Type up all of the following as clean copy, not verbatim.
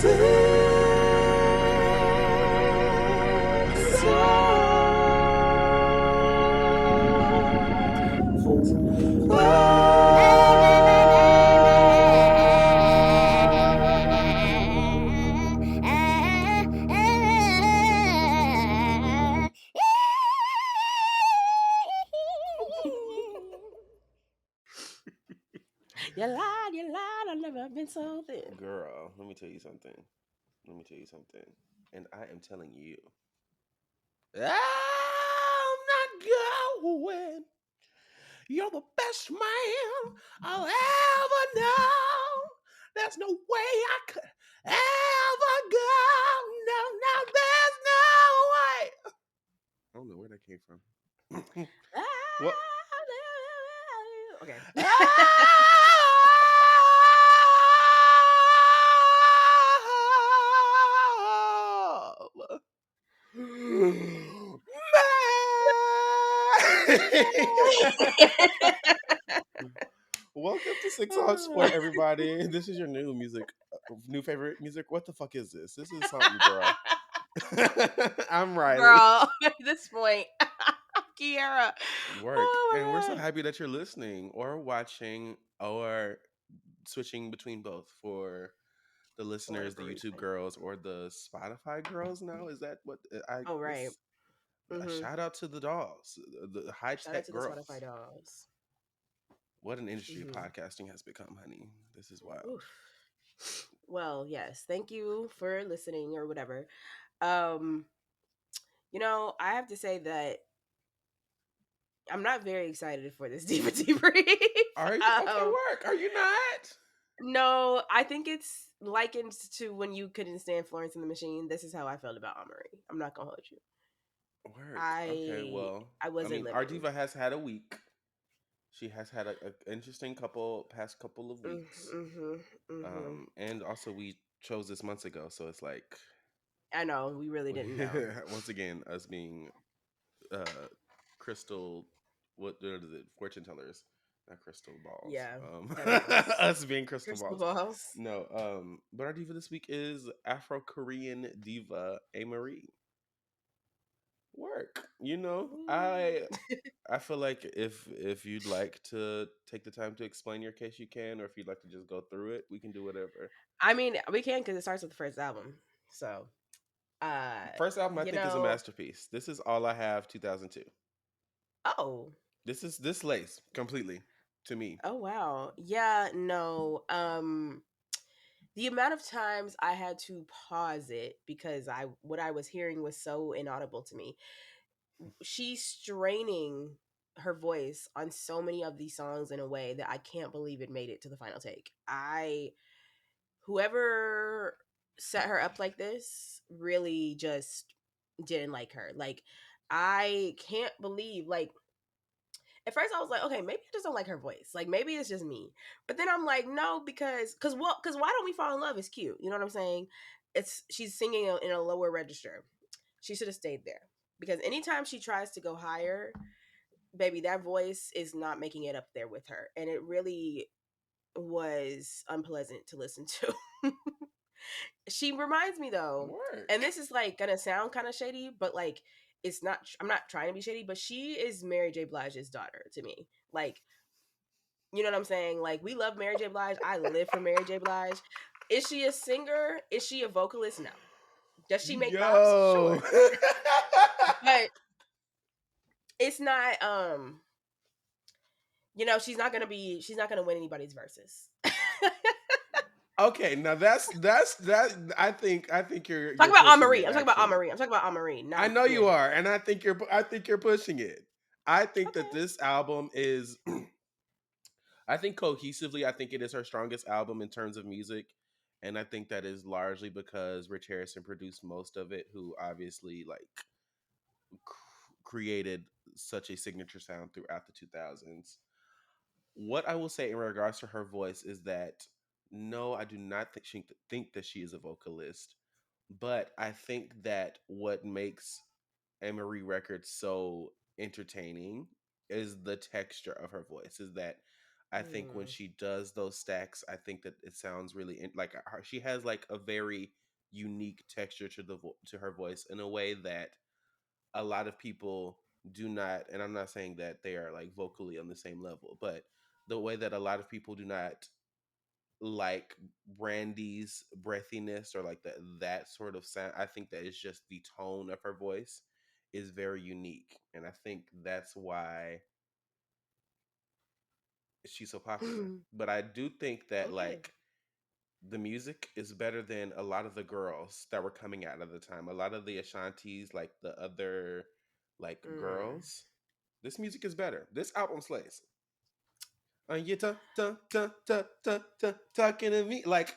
You lied, I've never been so thin. Girl, let me tell you something. And I am telling you, I'm not going. You're the best man I'll ever know. There's no way I could ever go. No, there's no way. I don't know where that came from. What? Okay. Welcome to Six Off Sport, everybody. This is your new favorite music. What the fuck is this? This is something, girl. I'm Riley. Girl, at this point, Kiara. Work. Oh my And we're so God. happy that you're listening or watching or switching between both for the listeners, the YouTube girls, or the Spotify girls now. Is that what I Oh, right. a shout out to the dolls, the high Shout out tech to the girls. Spotify dolls. What an industry podcasting has become, honey. This is wild. Oof. Well, yes. Thank you for listening or whatever. I have to say that I'm not very excited for this DVD brief. Are you okay? Work? Are you not? No, I think it's likened to when you couldn't stand Florence and the Machine. This is how I felt about Amerie. I'm not gonna hold you. Work. Okay, well, I wasn't our living. diva has had a week. She has had an interesting past couple of weeks. And also we chose this months ago, so it's like I know we really didn't know. Once again, us being crystal, what is it? Fortune tellers, not crystal balls. Yeah, us being crystal balls. balls. No, but our diva this week is Afro-Korean diva Amerie. Work. I feel like if you'd like to take the time to explain your case, you can, or if you'd like to just go through it, we can do whatever. I mean, we can because it starts with the first album. So, first album I think is a masterpiece. This is All I Have 2002. Oh, this lays completely to me. Oh wow, yeah, no. The amount of times I had to pause it because what I was hearing was so inaudible to me. She's straining her voice on so many of these songs in a way that I can't believe it made it to the final take. Whoever set her up like this really just didn't like her. Like, I can't believe, like, at first I was like, okay, maybe I just don't like her voice. Like, maybe it's just me. But then I'm like, no, because why don't we fall in love is cute. You know what I'm saying? She's singing in a lower register. She should have stayed there. Because anytime she tries to go higher, baby, that voice is not making it up there with her. And it really was unpleasant to listen to. She reminds me though, and this is like gonna sound kind of shady, but like it's not. I'm not trying to be shady, but she is Mary J. Blige's daughter to me. Like, you know what I'm saying? Like, we love Mary J. Blige. I live for Mary J. Blige. Is she a singer? Is she a vocalist? No. Does she make bops? Sure. But it's not. She's not gonna win anybody's verses. Okay, now that's that. I think you're talking about Amerie. I'm talking about Amerie. I'm talking about Amerie. I know you are, and I think you're pushing it. I think that this album is. I think cohesively, I think it is her strongest album in terms of music, and I think that is largely because Rich Harrison produced most of it, who obviously created such a signature sound throughout the 2000s. What I will say in regards to her voice is that no, I do not think that she is a vocalist, but I think that what makes Amerie Records so entertaining is the texture of her voice. Is that I think when Mm. she does those stacks, I think that it sounds really like she has like a very unique texture to to her voice in a way that a lot of people do not. And I'm not saying that they are like vocally on the same level, but the way that a lot of people do not like Brandy's breathiness or like that sort of sound. I think that is just the tone of her voice is very unique, and I think that's why she's so popular. But I do think that Okay. like the music is better than a lot of the girls that were coming out at the time. A lot of the Ashantis, like the other like Mm. girls. This music is better. This album slays. You talking to me like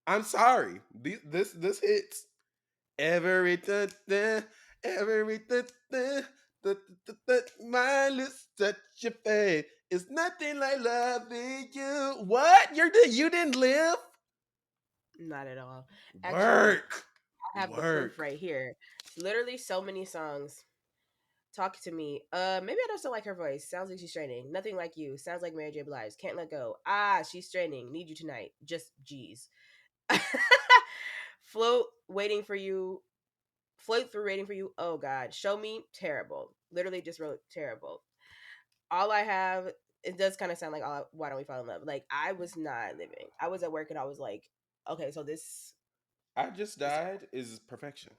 I'm sorry. This hits every every my lips touch your face. It's nothing like loving you. What you didn't live? Not at all. Actually, Work, I have the proof work. right here. It's literally so many songs. Talk to me. Maybe I just don't like her voice. Sounds like she's straining. Nothing like you. Sounds like Mary J. Blige. Can't let go. Ah, she's straining. Need you tonight. Just G's. Float waiting for you. Float through waiting for you. Oh God. Show me terrible. Literally just wrote terrible. All I have. It does kind of sound like why don't we fall in love? Like I was not living. I was at work and I was like, okay, so this I just is terrible. died is perfection.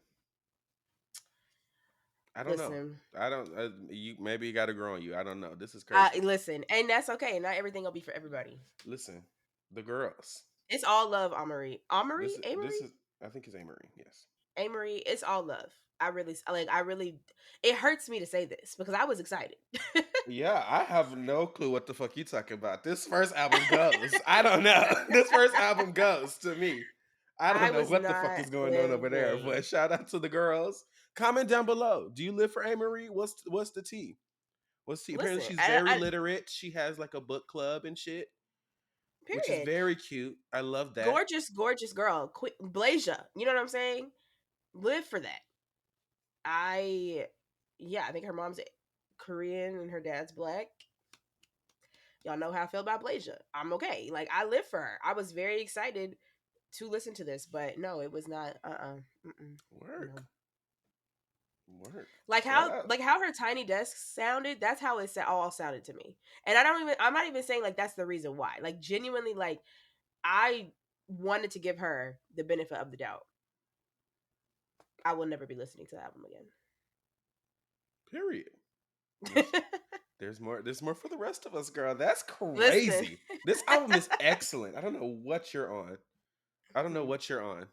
I don't know. Listen, I don't. You maybe you got to grow on you. I don't know. This is I crazy. listen, and that's okay. Not everything will be for everybody. Listen, the girls. It's all love, Amory. Amory? This Amory? is. I think it's Amory. Yes. Amory, it's all love. I really it hurts me to say this because I was excited. Yeah, I have no clue what the fuck you talking about. This first album goes. I don't know. This first album goes to me. I don't I know was what the fuck not is going on over there. living. But shout out to the girls. Comment down below. Do you live for Amory? What's the tea? What's the tea? Apparently Listen, she's very literate. She has like a book club and shit, which is period. very cute. I love that. Gorgeous, gorgeous girl. Blasia. You know what I'm saying? Live for that. I yeah, I think her mom's Korean and her dad's black. Y'all know how I feel about Blasia. I'm okay. Like I live for her. I was very excited to listen to this, but no, it was not. No. Work. Work. Like Shout out. how her tiny desk sounded. That's how it all sounded to me. And I don't even. I'm not even saying like that's the reason why. Like genuinely, like I wanted to give her the benefit of the doubt. I will never be listening to the album Period. again. There's more for the rest of us, girl. That's Listen, crazy. This album is excellent. I don't know what you're on. I don't know what you're on.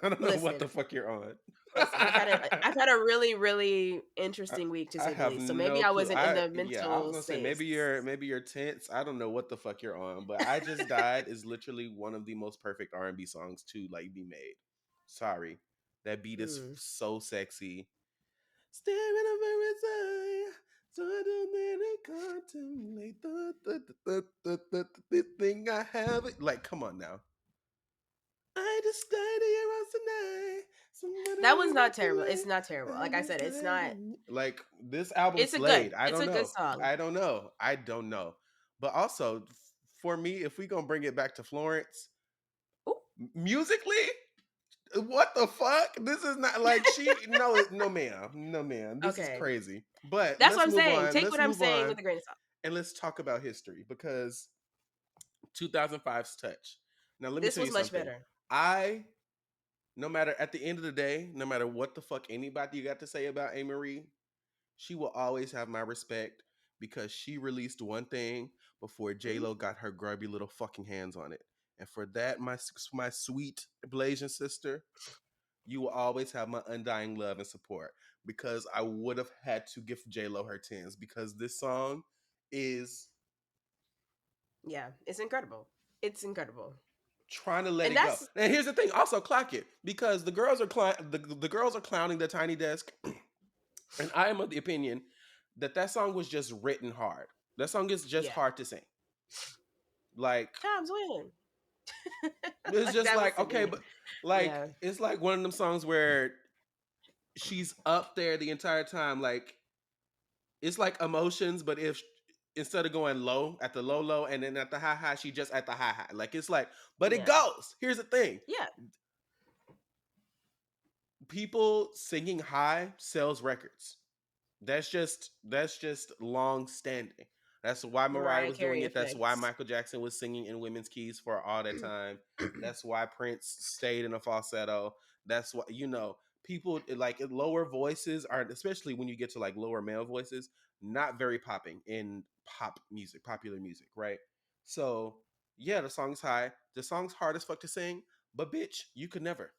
I don't know what listen, the fuck you're on. listen. I've had a really really I, interesting week to I say the have least. So maybe no I clue. wasn't in I the Yeah, I was mental gonna say space. maybe you're tense. I don't know what the fuck you're on, but I Just Died is literally one of the most perfect R&B songs to like be made. Sorry, that beat is Mm. so sexy. Staring at my eye, so I don't let it contemplate the thing I have. Like, come on now. I just died here on tonight. Somebody That was leave not out terrible. It's tonight. not terrible. I Like I just said, it's died. not. Like this album It's a good. slayed. I It's don't a good know. song. I don't know. I don't know. But also, for me, if we gonna bring it back to Florence, Ooh. musically, what the fuck? This is not like she. No, no, ma'am, no, ma'am. This is Okay, crazy. But that's what I'm saying. Take Let's what I'm move saying on, with a grain of salt. and let's talk about history because 2005's Touch. Now, let me This tell was you much something. better. I No matter at the end of the day, no matter what the fuck anybody got to say about A. Marie, she will always have my respect because she released one thing before J Mhm. Lo got her grubby little fucking hands on it, and for that, my sweet Blasian sister, you will always have my undying love and support because I would have had to give J Lo her tens because this song is Yeah, it's incredible. It's incredible, trying to let and it go. that's And here's the thing, also clock it because the girls are clowning the tiny desk, and I am of the opinion that that song was just written hard. That song is just yeah. hard to sing. Like Times win. it's Like just that was like to okay, me. but like Yeah. it's like one of them songs where she's up there the entire time. Like it's like emotions, but if instead of going low at the low and then at the high, she just at the high. Like it's like, but it Yeah. goes. Here's the thing: Yeah. people singing high sells records. That's just long standing. That's why Mariah Mariah was doing Carey it. That's why effects. Michael Jackson was singing in women's keys for all that time. That's why Prince stayed in a falsetto. That's why people like lower voices are, especially when you get to like lower male voices, not very popping in pop music, popular music, right? So yeah, the song's high. The song's hard as fuck to sing, but bitch, you could never.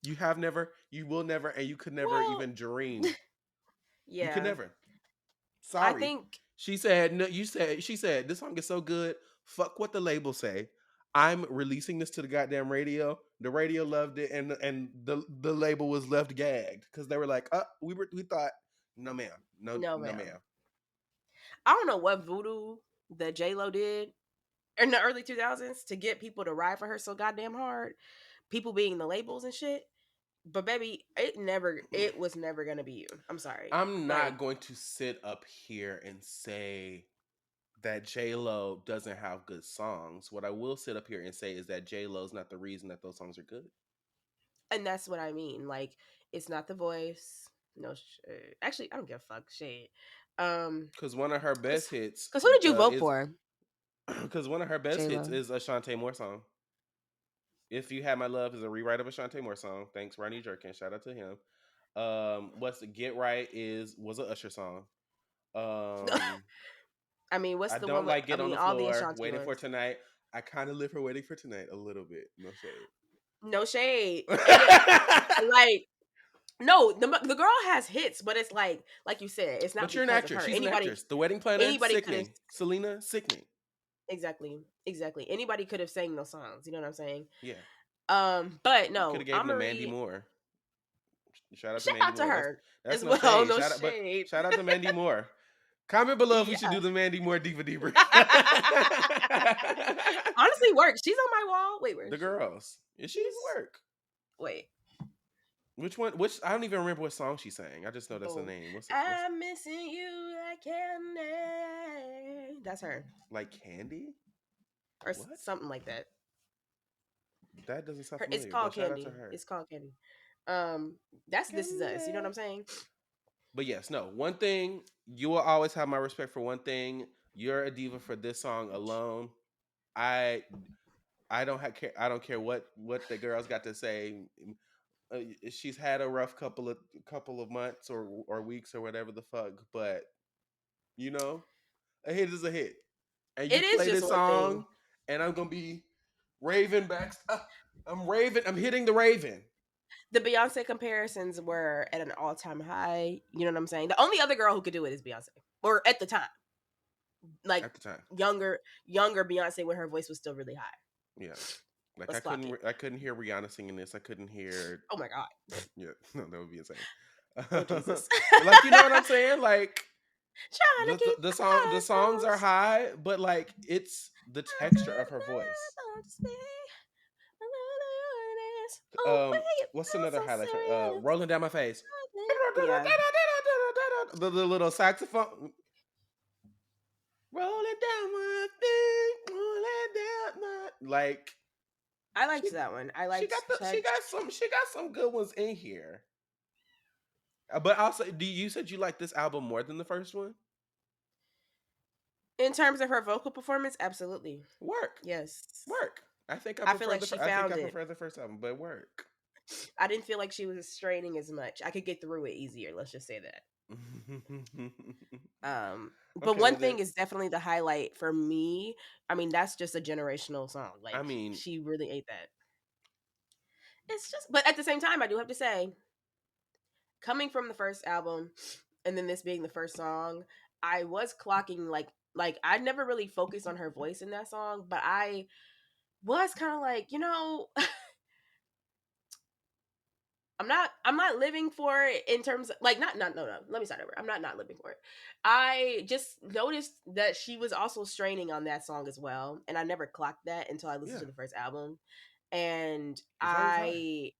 You have never, you will never, and you could never Well, even dream. You could yeah. never. I Sorry. think She said, no, she said, this song is so good. Fuck what the label say. I'm releasing this to the goddamn radio. The radio loved it, and the label was left gagged because they were like, we thought, no ma'am, no, no ma'am. ma'am. I don't know what voodoo that J Lo did in the early 2000s to get people to ride for her so goddamn hard. People being the labels and shit. But baby, it was never gonna be you. I'm sorry. I'm Like, not going to sit up here and say that J Lo doesn't have good songs. What I will sit up here and say is that J Lo's not the reason that those songs are good. and that's what I mean. Like, it's not the voice. No, actually, I don't give a fuck. Shit. Because one of her Cause, best hits cause who did you vote is for? because one of her best J hits Lo. is a Shantae Moore song. If You Had My Love is a rewrite of a Shantae Moore song. Thanks, Ronnie Jerkin. Shout out to him. What's the Get Right was a Usher song. Um, I mean, what's I the one don't with? like I Get on mean, the all the Floor, Ashanti Waiting for ones. Tonight. I kind of live for Waiting for Tonight a little bit. No shade. No shade. And it, like, no, the girl has hits, but it's like you said, it's not But you're an because of actress. her. She's an actress. The Wedding Planner, Anybody could have sickening. Selena, sickening. exactly. Anybody could have sang those songs. You know what I'm saying? Yeah. But You could no, have gave I'm him to gonna Mandy read. Moore. Shout out to Shout Mandy out to Moore. That's her that's as no well. shade. No shade. Shout out to Mandy Moore. Comment below if we should Yeah. do the Mandy Moore Diva Debrief. Honestly, works. She's on my wall. Wait, where The is she? girls. Yeah, she's She's work. wait. Which one? Which I don't even remember what song she sang. I just know that's the Boom. name. What's it? What's I'm missing you like candy. That's her, like Candy? or What? something like that. That doesn't sound It's familiar. But called shout out to Candy. her. It's called Candy. Um, that's This Is Us. You know what Candy. I'm saying? But yes, no. One thing you will always have my respect for. One thing you're a diva for this song alone. I I don't care. I don't care what the girls got to say. She's had a rough couple of months or weeks or whatever the fuck, but you know, a hit is a hit. And you It is play just this one song, thing. and I'm gonna be raving back. I'm raving. I'm hitting the raven The Beyonce comparisons were at an all time high. You know what I'm saying? The only other girl who could do it is Beyonce, or at the time, like at the time. younger Beyonce when her voice was still really high. Yeah, like I Let's clock couldn't. it. I couldn't hear Rihanna singing this. I couldn't hear. Oh my god. Yeah, no, that would be insane. Oh Jesus. Like you know what I'm saying? Like Trying to keep my the eyes songs are closed. high, but like it's the texture of her voice. Oh, wait, it What's feels another so highlight? serious. Rolling down my face. Yeah, The little saxophone. Rolling down my thing, rolling down my like. I She liked that one. I she liked got some good ones in here. But also, do you said you like this album more than the first one? in terms of her vocal performance. Absolutely, Work, yes. work. I think I I feel prefer like she I think I found it. prefer the first album, but work. I didn't feel like she was straining as much. I could get through it easier. Let's just say that. But Okay, one well then, thing is definitely the highlight for me. I mean, that's just a generational song. I Like mean, she really ate that. It's just, but at the same time, I do have to say, coming from the first album, and then this being the first song, I was clocking like I never really focused on her voice in that song, but I was kind of like, I'm not living for it in terms of like not no no let me start over. I'm not living for it. I just noticed that she was also straining on that song as well, and I never clocked that until I listened yeah, to the first album. And the song is high.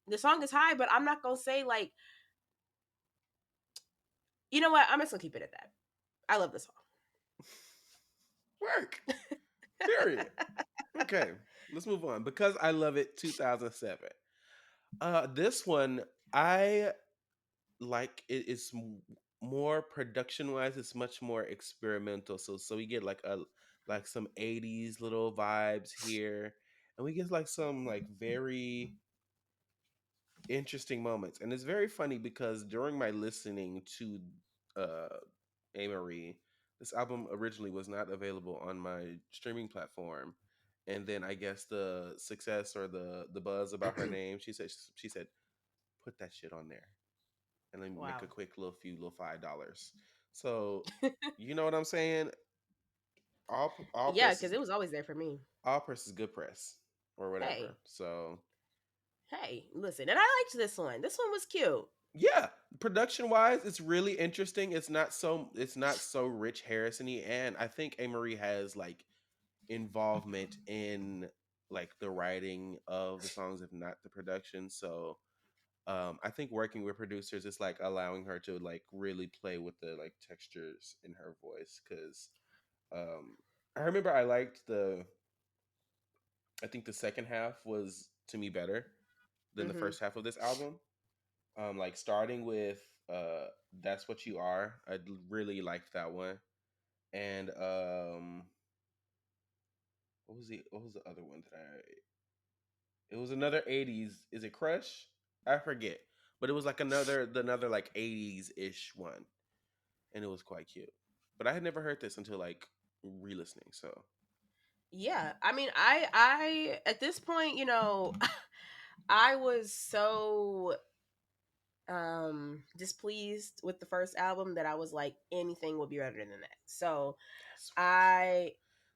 the song is high, but I'm not gonna say like, you know what, I'm just gonna keep it at that. I love the song. Work. Period. Okay, let's move on. Because I Love It 2007. This one, I like it is more production wise, it's much more experimental. So we get like some 80s little vibes here, and we get like some like very interesting moments. And it's very funny because during my listening to uh Amory, this album originally was not available on my streaming platform. And then I guess the success or the buzz about her name, she said put that shit on there and let me make Wow. a quick little $5. So you know what I'm saying? All Yeah, press because is it was always there for me. good press or whatever. Hey, So hey, listen, and I liked this one. This one was cute. yeah, production wise, it's really interesting. It's not so Rich Harrison-y, and I think Amory has like involvement in like the writing of the songs, if not the production. So I think working with producers is like allowing her to like really play with the like textures in her voice. Because um, I remember I think the second half was to me better than the Hmm. first half of this album. Like starting with "That's What You Are," really liked that one. And what was the other one that I? It was another '80s. Is it Crush? I forget, but it was like another like '80s ish one, and it was quite cute. But I had never heard this until like re-listening. So Yeah, I mean, I at this point, I was so displeased with the first album that I was like anything would be better than that. So I swear to I God,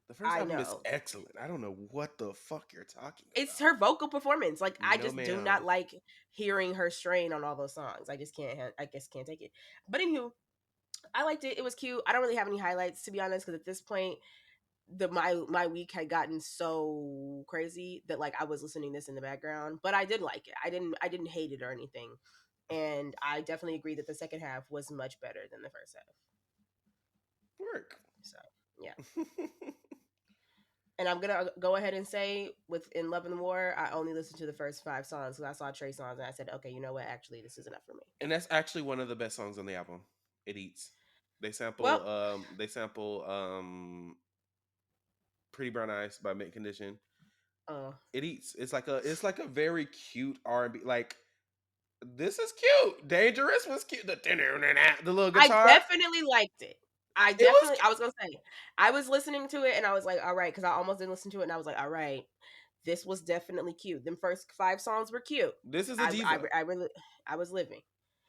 the first I album is know. excellent. I don't know what the fuck you're talking It's about. her vocal performance. Like I No, just do ma'am. not like hearing her strain on all those songs. I just can't. I guess can't take it. But anywho, I liked it. It was cute. I don't really have any highlights to be honest, because at this point, my week had gotten so crazy that like I was listening to this in the background. But I did like it. I didn't hate it or anything. And I definitely agree that the second half was much better than the first half. Work. So yeah. And I'm gonna go ahead and say, with "In Love and War," I only listened to the first 5 songs because I saw Trey songs and I said, okay, you know what? Actually, this is enough for me. And that's actually one of the best songs on the album. It eats. They Well, sample Pretty Brown Eyes by Mint Condition. uh, It eats. It's like a very cute R&B. Like this is cute. Dangerous was cute. The little I guitar. definitely liked it. I It was definitely, I was gonna say, I was listening to it and I was like, all right, because I almost didn't listen to it and I was like, all right, this was definitely cute. Them first 5 songs were cute. This is a I, diva. I really, I was living.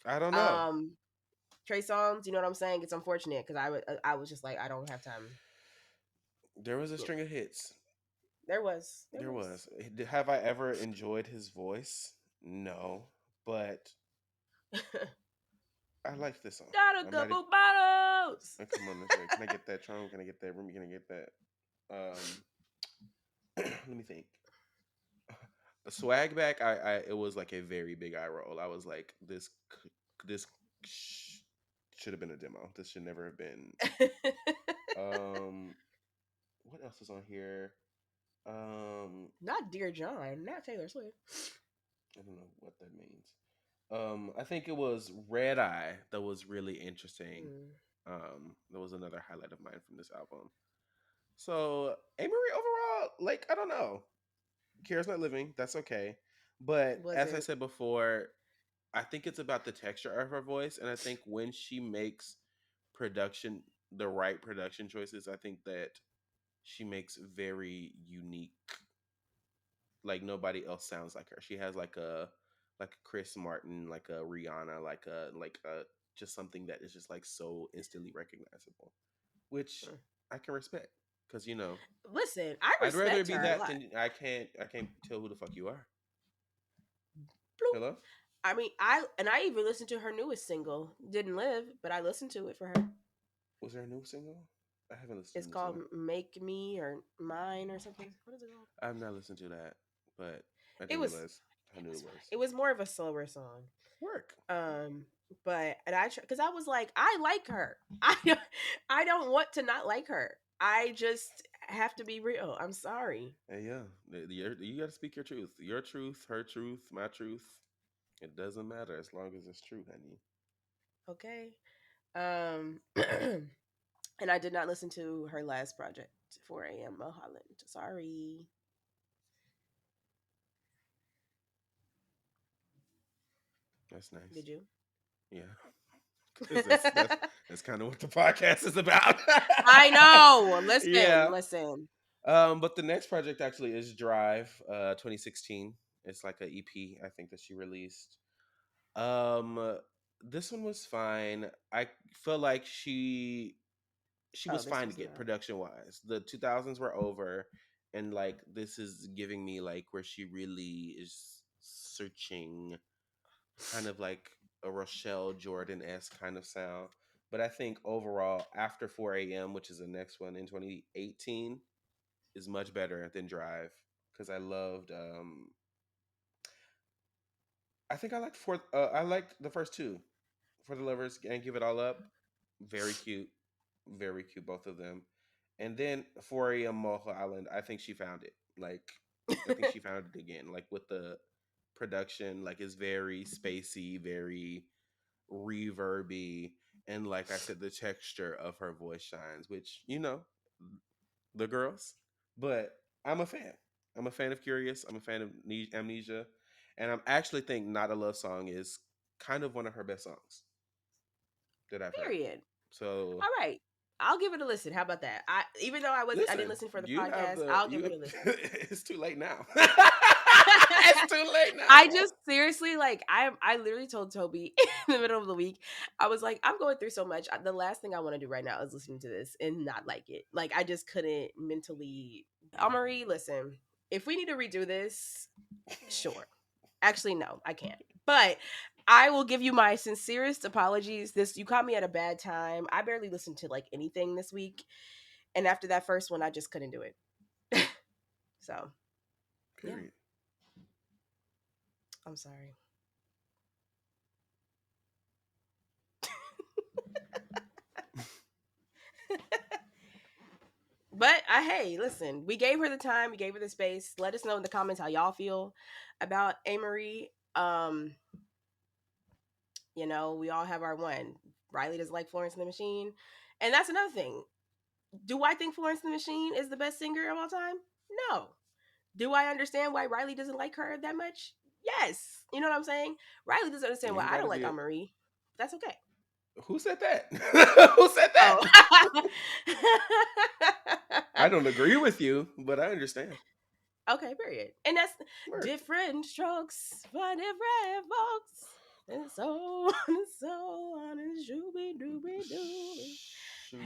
I don't know. Um, Trey songs, you know what I'm saying? It's unfortunate because I was just like, I don't have time. There was a You know, string of hits. there There was. was. Have I ever enjoyed his voice? No, but I like this song. Got a I'm not even. couple bottles. Come on, let's say, can I get that Tron? Can I get that Remy? Can I get that? Let me think. Swag back. It was like a very big eye roll. I was like, this should have been a demo. This should never have been. Um, what else is on here? Not Dear John, not Taylor Swift. I don't know what that means. I think it was Red Eye that was really interesting. Mm, That was another highlight of mine from this album. So, Amory overall, like, I don't know. Kira's not living. That's okay. But as I wasn't. said before, I think it's about the texture of her voice. And I think when she makes production, the right production choices, I think that she makes very unique, like nobody else sounds like her. She has like a Chris Martin, like a Rihanna, like a just something that is just like so instantly recognizable, which Mm. I can respect because Listen, I I'd rather it respect be her a that lot. than I can't tell who the fuck you are. Bloop. Hello, I mean, I even listened to her newest single, "Didn't Live," but I listened to it for her. was there a new single? I haven't listened to It's the new called single. "Make Me" or "Mine" or something. What is it called? I've not listened to that, but I It didn't was. realize how It new was it fine. was. It was more of a slower song. Work. Um, but and I because I was like, I like her. I don't want to not like her. I just have to be real. I'm sorry. Hey, yeah, you got to speak your truth. Your truth, her truth, my truth. It doesn't matter as long as it's true, honey. Okay. Um and I did not listen to her last project, 4 a.m. Mulholland. Sorry. That's nice. Did you? Yeah, because that's kind of what the podcast is about. I know. Listen, Yeah. listen. But the next project actually is Drive, 2016. It's like a EP, I think, that she released. Um, this one was fine. I feel like she Oh, was this fine to was get not. production wise. The 2000s were over, and like this is giving me like where she really is searching, kind of like a Rochelle Jordan esque kind of sound. But I think overall, after 4 a.m., which is the next one in 2018, is much better than Drive because I loved. I think I liked fourth. I liked the first two, For the Lovers and Give It All Up. Very cute, both of them. And then 4 a.m. Moho Island. I think she found it. Like, I think she found it again. Like with the production, like it's very spacey, very reverby, and like I said, the texture of her voice shines, which the girls. But I'm a fan. I'm a fan of Curious. I'm a fan of Amnesia, and I'm actually think Not a Love Song is kind of one of her best songs that I've heard. Period. So All right. I'll give it a listen. How about that? Even though I didn't listen, listen for the you have podcast, the I'll give it you. a listen. It's too late now. It's too late now, I girl. just seriously like I literally told Toby in the middle of the week. I was like, I'm going through so much. The last thing I want to do right now is listening to this and not like it. Like I just couldn't mentally. Marie, listen. If we need to redo this, sure. Actually, no, I can't. But I will give you my sincerest apologies. This you caught me at a bad time. I barely listened to like anything this week, and after that first one, I just couldn't do it. So yeah, Period. I'm sorry. But hey, listen, we gave her the time, we gave her the space. Let us know in the comments how y'all feel about Amory. We all have our one. Riley doesn't like Florence and the Machine. And that's another thing. Do I think Florence and the Machine is the best singer of all time? No. Do I understand why Riley doesn't like her that much? Yes. You know what I'm saying? Riley doesn't understand You why ain't I got to don't be like it. Marie. That's okay. Who said that? Who said Oh. that? I don't agree with you, but I understand. Okay, period. And that's Word. different strokes for different folks. And so on and so on and shooby dooby doo. Shoot it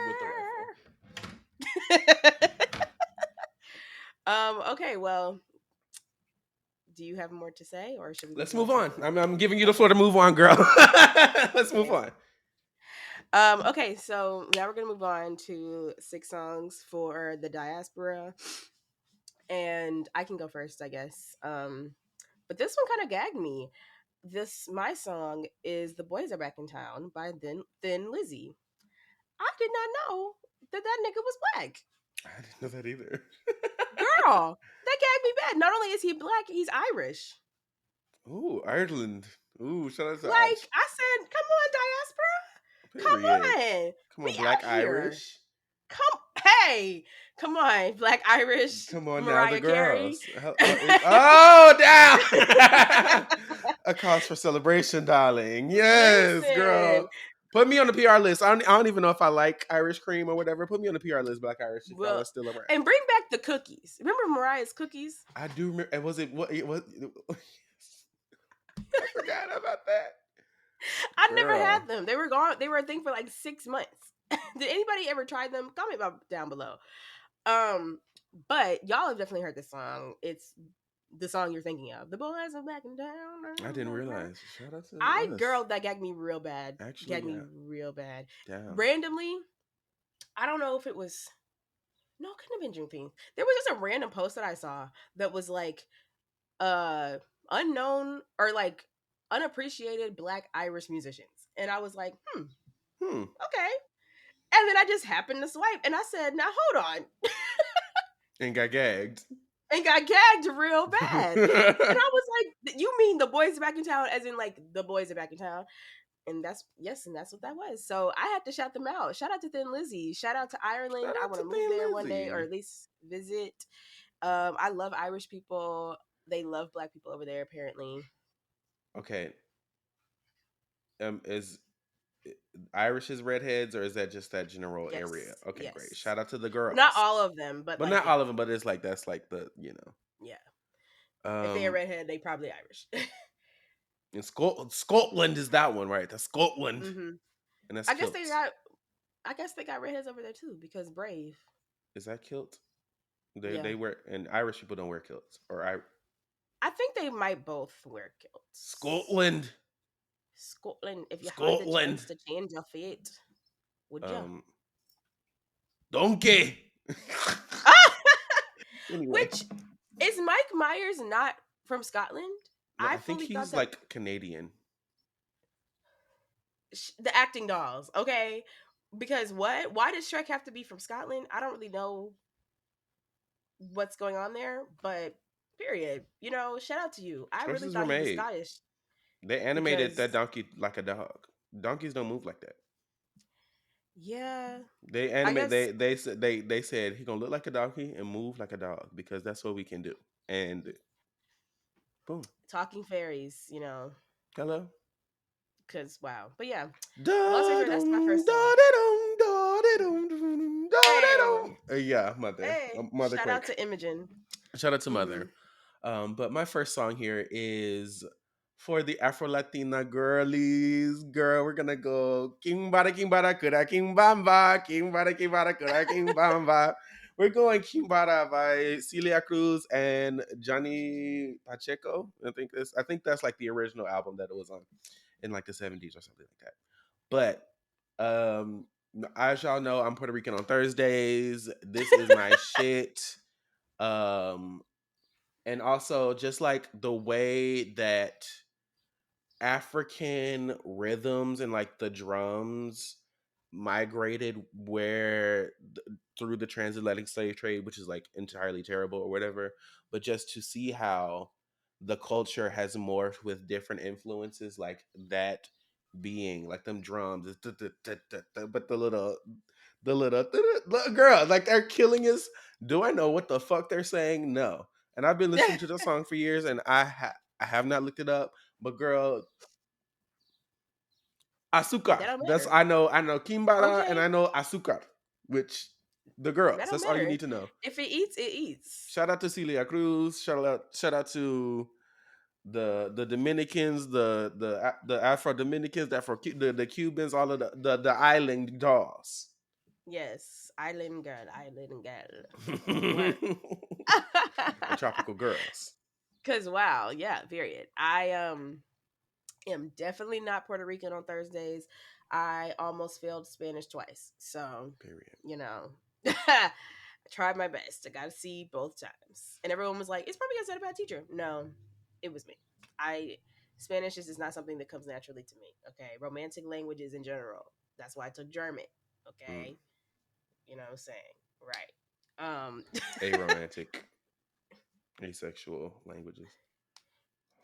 with the rifle. Okay, well, do you have more to say or should we Let's move on move to on. the I'm giving you the Okay. floor to move on, girl. Let's move Okay. on. Okay, so now we're gonna move on to 6 songs for the Diaspora. And I can go first, I guess. But this one kind of gagged me. My song is "The Boys Are Back in Town" by Thin Lizzy. I did not know that nigga was black. I didn't know that either. Girl, that gagged me bad. Not only is he black, he's Irish. Ooh, Ireland. Ooh, shout out to Like I said, come period. on, Diaspora, come on, Come we on, Black out here. Irish. Come, hey, come on, Black Irish, Come on now, the Mariah Carey. girls. Oh, down. A cause for celebration, darling. Yes, girl. Listen, Put me on the PR list. I don't even know if I like Irish cream or whatever. Put me on the PR list, Black Irish, if y'all well, are still around. and bring back the cookies. Remember Mariah's cookies? I do remember. And was it what? It was. I forgot about that, I never girl. had them. They were gone. They were a thing for like 6 months. Did anybody ever try them? Comment down below. Um, but y'all have definitely heard this song. It's the song you're thinking of. The boys are back in I didn't town. realize. Shout out to us. Girl, that gagged me real bad. Actually, Gagged me yeah. real bad. Damn. Randomly, I don't know if it was. No, it couldn't have been Juneteenth. There was just a random post that I saw that was like, uh, unknown or like unappreciated Black Irish musicians, and I was like, Hmm. okay. And then I just happened to swipe, and I said, "Now hold on," And got gagged. and got gagged real bad. And I was like, "You mean the boys are back in town? As in, like the boys are back in town?" And that's what that was. So I had to shout them out. Shout out to Thin Lizzy. Shout out to Shout Ireland. I out want to to move Thin there one day, or Lizzy. at least visit. I love Irish people. They love black people over there, apparently. Okay. Is Irish is redheads, or is that just that general area? Yes, Okay, great. yes. Shout out to the Not girls. all of them, but But like not yeah, all of them, but it's like that's like the, yeah. If they are Um redhead, they probably Irish. in Scotland is that one, right? That's Scotland. hmm And that's I guess they kilt. got. I guess they got redheads over there too because Brave. Is that kilt? Yeah, They wear, and Irish people don't wear kilts. Or I I think they might both wear kilts. Scotland. Scotland, if you had the Scotland. chance to change your fate, would you? Um Donkey. Anyway. Which is Mike Myers not from Scotland? No, I I think fully thought he's that like Canadian. the acting dolls, okay? Because what? Why does Shrek have to be from Scotland? I don't really know what's going on there, but period. Shout out to you. I really Choices were thought he was made. Scottish They animated that because donkey like a dog. Donkeys don't move like that. yeah, They I animate. guess They said he gonna look like a donkey and move like a dog because that's what we can do. And boom, talking fairies, hello. because wow. But yeah, long story Da short, that's my dum first da song. da dum da da dum dum da da Hey, dum. Yeah, hey, mother shout out quick. to Imogen. Shout out to Mm-hmm. mother. But my first song here is for the Afro Latina girlies. Girl, we're gonna go King Bada King Bada Kuda King Bamba King Bada Kuda King Bamba. We're going King Bada by Celia Cruz and Johnny Pacheco. I think that's like the original album that it was on in like the 70s or something like that. But as y'all know, I'm Puerto Rican on Thursdays. This is my shit. Um and also just like the way that African rhythms and like the drums migrated through the transatlantic slave trade, which is like entirely terrible or whatever, but just to see how the culture has morphed with different influences, like that being like them drums, but the little girl, like they're killing us. Do I know what the fuck they're saying? No. And I've been listening to the song for years, and I have not looked it up. But girl, That azúcar. don't That's matter. I know Kimbara and Okay, I know azúcar, which the that girls. don't That's all you matter. need to know. If it eats, it eats. Shout out to Celia Cruz. Shout out to the Dominicans, the Afro Dominicans, the Cubans, all of the island dolls. Yes, island girl. Work. The tropical girls. Cause wow, yeah, period. I am definitely not Puerto Rican on Thursdays. I almost failed Spanish twice. So, Period. I tried my best. I got to see both times. And everyone was like, it's probably because I had a bad teacher. No, it was me. I Spanish is just not something that comes naturally to me. Okay. Romantic languages in general. That's why I took German. Mm. Okay. You know what I'm saying? Right. Aromantic, asexual languages.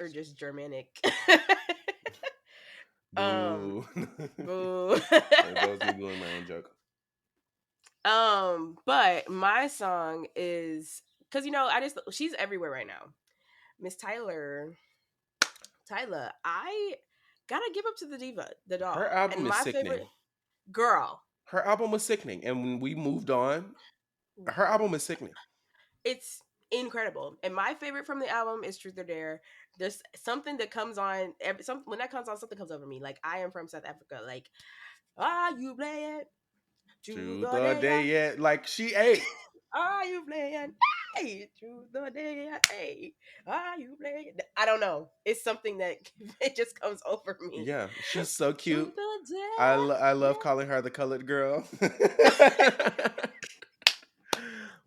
Or just Germanic. um Boo. boo. That was me doing my own joke. But my song is because she's everywhere right now. Miss Tyler, I gotta give up to the diva, the Her doll, and album is my favorite sickening. girl. Her album was sickening. And when we moved on, her album is sickening. It's incredible, and my favorite from the album is Truth or Dare. There's something that comes on when that comes on, something comes over me. Like I am from South Africa. Like you playing Truth To or the day Dare? yet. Like she ate. Are you playing? Hey, Truth or Dare? Hey, are you playing? I don't know. It's something that it just comes over me. Yeah, she's so cute. Truth or I love Dare? calling her the colored girl.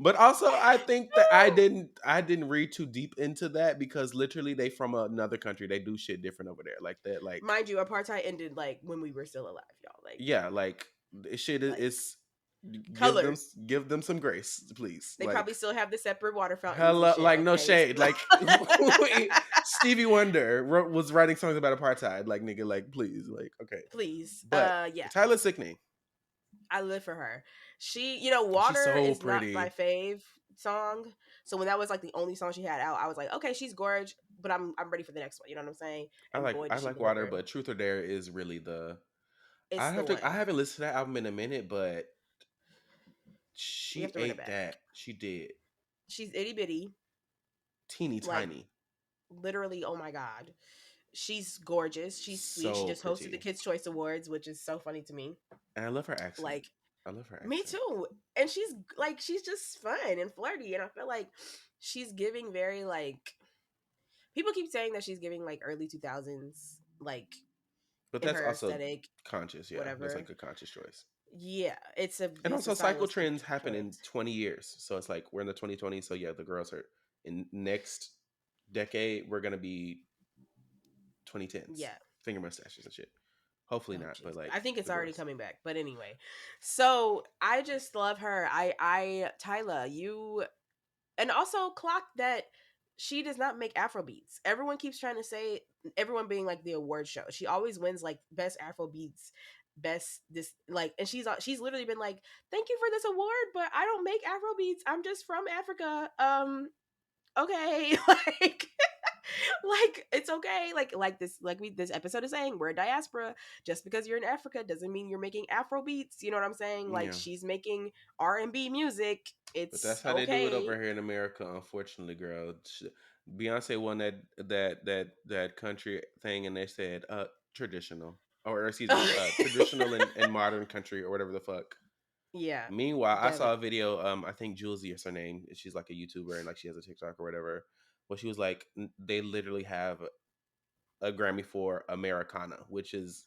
But also I think that Yeah. I didn't read too deep into that because literally they from another country. They do shit different over there. Like that, like Mind you, apartheid ended like when we were still alive, y'all. Like, yeah, like This shit Like is give them colors. give them some grace, please. They probably still have the separate water fountains and Hella, shit. like no Okay, shade. so Like Stevie Wonder was writing songs about apartheid. Like nigga, like please, like okay. please, But yeah, Tyler Sickening, I live for her. She, she's Water so is not my pretty. fave song. So when that was like the only song she had out, I was like, okay, she's gorge, but I'm ready for the next one. You know what I'm saying? And boy, I did she like Water, deliver! but Truth or Dare is really the. It's the I one. haven't listened to that album in a minute, but We have she to run it ate back. that. She did. She's itty bitty, Teeny like tiny. literally. Oh my god, she's gorgeous. She's sweet. She So just hosted the pretty. Kids Choice Awards, which is so funny to me. And I love her accent. Like I love her me accent. too. And she's just fun and flirty, and I feel like she's giving very like people keep saying that she's giving like early 2000s like But in that's her also aesthetic, conscious, yeah. That's whatever. like a conscious choice. Yeah, And it's a also cycle stylistic trends happen in choice. 20 years. So it's like we're in the 2020s. So yeah, the girls are in next decade, we're gonna be 2010s. Yeah. Finger mustaches and shit. Hopefully Oh not, but jeez. like I think it's the already girls. coming back. But anyway. So I just love her. I Tyla, you and also clock that she does not make Afro beats. Everyone keeps trying to say everyone being like the award show. She always wins like best Afro beats, best this like and she's literally been like, "Thank you for this award, but I don't make Afro beats. I'm just from Africa." Okay. Like it's okay. This episode is saying we're a diaspora. Just because you're in Africa doesn't mean you're making Afro beats. You know what I'm saying? Like Yeah. she's making R&B music. But It's that's how they do it over okay. here in America, unfortunately, girl. Beyonce won that country thing, and they said traditional, or excuse me, traditional and modern country, or whatever the fuck. Yeah, Meanwhile, I Devin. saw a video. I think Julesy is her name. She's like a YouTuber, and like she has a TikTok or whatever. Well, she was like, they literally have a Grammy for Americana, which is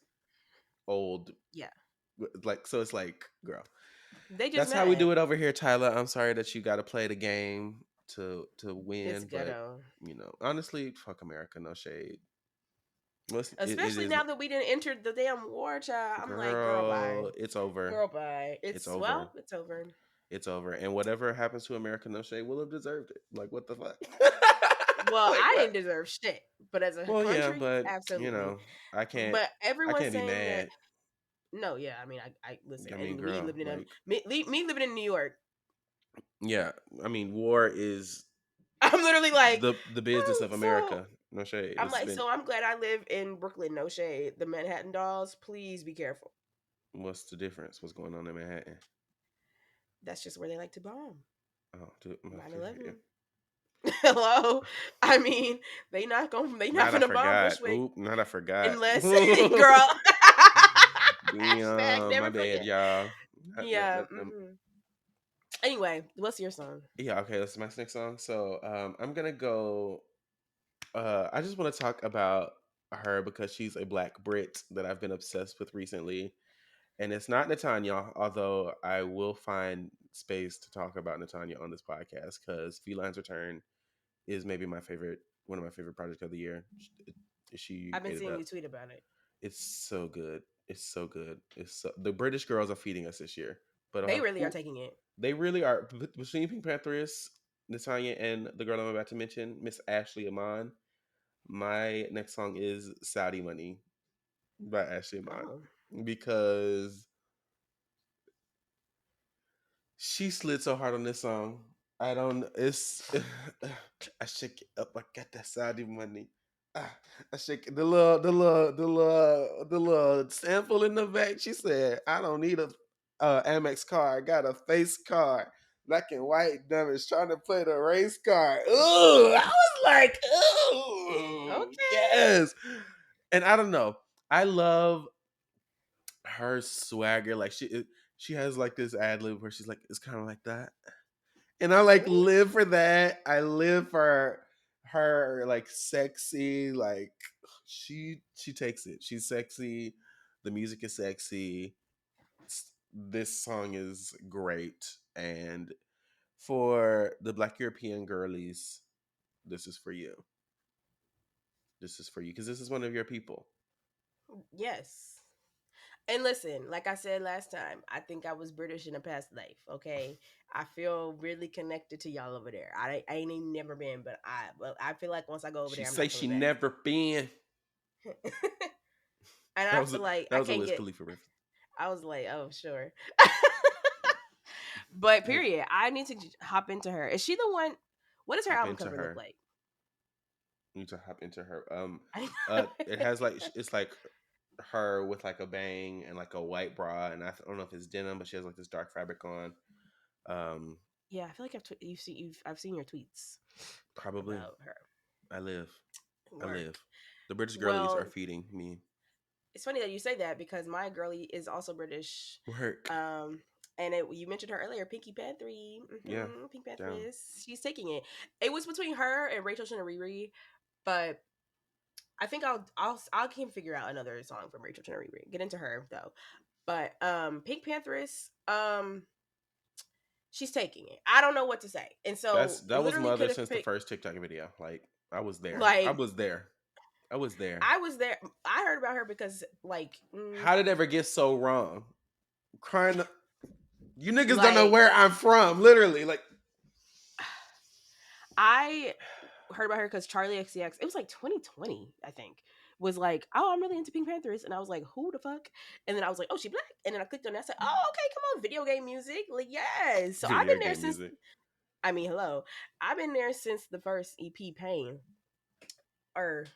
old. Yeah, Like, so it's like, girl, they just that's how we mad. do it over here, Tyler. I'm sorry that you got to play the game to It's win, but ghetto, honestly, fuck America, no shade. Well, it especially is, now that we didn't enter the damn war, child. I'm like, girl, bye, girl. It's over. girl, bye. It's It's over. it's over. It's over. And whatever happens to America, no shade, will have deserved it. Like, what the fuck? Well, Like I what? didn't deserve shit, but as a Well, yeah, country, but absolutely. I can't. But I everyone's can't be saying that mad. no, yeah, I mean, I listen, I mean, and me girl, living in like, me living in New York, yeah. I mean, war is I'm literally like, the business oh, of so America. No shade. I'm It's like, been. so I'm glad I live in Brooklyn. No shade. The Manhattan Dolls, please be careful. What's the difference? What's going on in Manhattan? That's just where they like to bomb. Oh, dude, 9/11. Hello. I mean, they not not I gonna bomb forgot. Bushwick Oop, not I forgot. unless girl. Hashtag Damn, my never bad, forget. y'all. Yeah. Anyway, what's your song? Yeah, okay, this is my next song. So I'm gonna go. I just want to talk about her because she's a black Brit that I've been obsessed with recently. And it's not Natanya, although I will find space to talk about Natanya on this podcast because Feline's Return is maybe one of my favorite projects of the year. She I've been ate it seeing up. you tweet about it. It's so good. It's so good. The British girls are feeding us this year. But They really are taking it. they really are. Between Pink Panthers, Natanya, and the girl I'm about to mention, Miss Ashley Amon. My next song is Saudi Money by Ashley Amon Oh. because she slid so hard on this song. I don't. It's. I shake it up. I got that Saudi money. Ah, I shake it, the little sample in the back. She said, "I don't need a Amex card. I got a face card, black and white dummies trying to play the race card." Ooh, I was like, "Ooh, Okay. yes." And I don't know. I love her swagger. Like she has like this ad lib where she's like, it's kind of like that, and I like Ooh. live for that. I live for her like sexy. Like she takes it. She's sexy. The music is sexy. This song is great, and for the Black European girlies, this is for you. This is for you because this is one of your people. Yes. And listen, like I said last time, I think I was British in a past life. Okay, I feel really connected to y'all over there. I ain't even never been, but I feel like once I go over She there, I'm say not she coming back. never been. And That I was a, feel like that I was a can't Wiz get. Khalifa reference. I was like, oh sure. But Hey, period, I need to hop into her. Is she the one? What does her hop album into cover look her. like? You need to hop into her. I It has like it's like her with like a bang and like a white bra, and don't know if it's denim, but she has like this dark fabric on. Um, Yeah, I feel like I've seen your tweets Probably. about her I live. I live. work. The British girlies are Well, feeding me it's funny that you say that because my girlie is also British. work. Um, you mentioned her earlier, Pinky Pantry, Yeah, Pink down. Panthers. She's taking it. It was between her and Rachel Riri, but I think I can figure out another song from Rachel Riri. Get into her though, but Pink Panthers, she's taking it. I don't know what to say, and so That was literally could mother have since the picked first TikTok video. Like I was there. I like was there. I was there. I was there. I heard about her because How did it ever get so wrong? Crying. You niggas don't know like where I'm from. Literally, like I heard about her because Charlie XCX, it was like 2020, I think, was like, oh, I'm really into Pink Panthers. And I was like, who the fuck? And then I was like, oh, she black. And then I clicked on that. I said, oh, okay, come on, video game music. Like, yes. So I've video been there game since, music. I mean, hello. I've been there since the first EP, Pain. Or,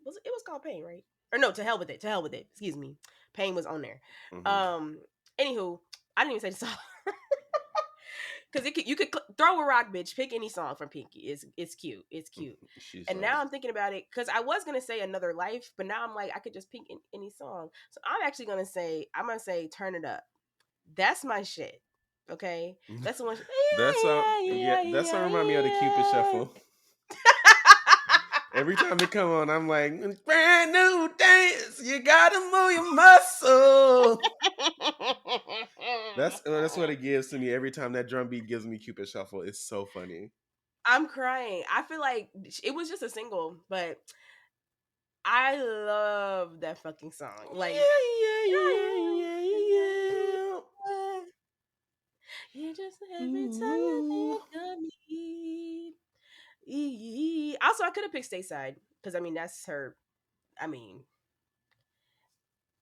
it was called Pain, right? Or no, To Hell With It. To Hell With It. Excuse me. Pain was on there. Hmm. Um, Anywho, I didn't even say the song. Because you could throw a rock, bitch. Pick any song from Pinky. It's cute. It's cute. She's And now I'm thinking about it because I was gonna say Another Life, but now I'm like I could just pick any song. So I'm actually gonna say Turn It Up. That's my shit. Okay, that's the one. That's yeah. Yeah, That song yeah, remind me of the Cupid yeah, Shuffle. Every time it come on, I'm like, brand new dance. You gotta move your muscle. That's what it gives to me every time that drum beat gives me Cupid Shuffle. It's so funny. I'm crying. I feel like it was just a single, but I love that fucking song. Like, Yeah, yeah, yeah, yeah, yeah. you just every time I Ooh. think of me. Also, I could have picked Stateside because I mean that's her. I mean,